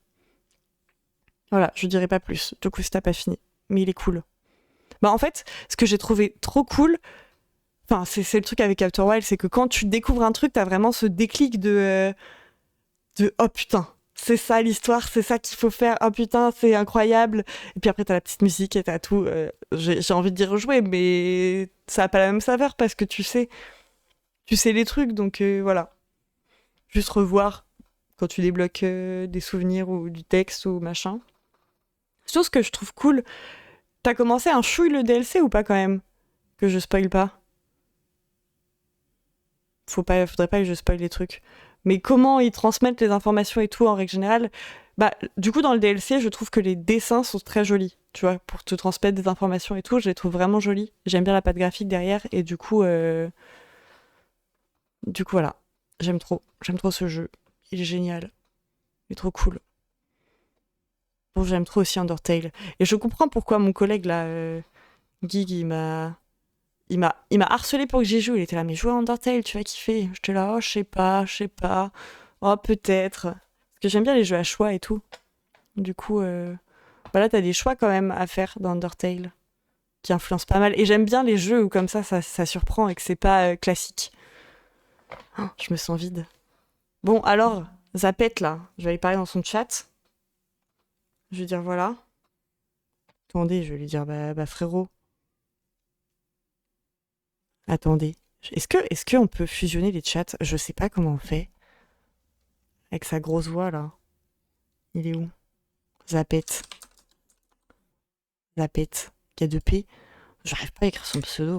Voilà, je dirais pas plus. Du coup si t'as pas fini, mais il est cool. Bah en fait, ce que j'ai trouvé trop cool, enfin c'est le truc avec Outer Wild, c'est que quand tu découvres un truc, t'as vraiment ce déclic de oh putain. C'est ça l'histoire, c'est ça qu'il faut faire. Oh putain, c'est incroyable. Et puis après, t'as la petite musique et t'as tout. J'ai envie d'y rejouer, mais ça a pas la même saveur parce que tu sais les trucs, donc voilà. Juste revoir quand tu débloques des souvenirs ou du texte ou machin. Chose que je trouve cool. T'as commencé un chouille le DLC ou pas quand même? Que je spoil pas. Faudrait pas que je spoil les trucs. Mais comment ils transmettent les informations et tout en règle générale, bah du coup dans le DLC je trouve que les dessins sont très jolis, tu vois, pour te transmettre des informations et tout, je les trouve vraiment jolis. J'aime bien la patte graphique derrière et du coup voilà, j'aime trop ce jeu, il est génial, il est trop cool. Bon j'aime trop aussi Undertale et je comprends pourquoi mon collègue là, Gig, il m'a harcelé pour que j'y joue. Il était là, mais joue à Undertale, tu vas kiffer. J'étais là, oh, je sais pas. Oh, peut-être. Parce que j'aime bien les jeux à choix et tout. Du coup, voilà, t'as des choix quand même à faire dans Undertale qui influencent pas mal. Et j'aime bien les jeux où comme ça surprend et que c'est pas classique. Oh, je me sens vide. Bon, alors, Zapette là, je vais aller parler dans son chat. Je vais dire voilà. Attendez, je vais lui dire, bah frérot. Attendez. Est-ce qu'on peut fusionner les chats? Je sais pas comment on fait. Avec sa grosse voix, là. Il est où? Zapette. Zapette. Qui a deux P. J'arrive pas à écrire son pseudo.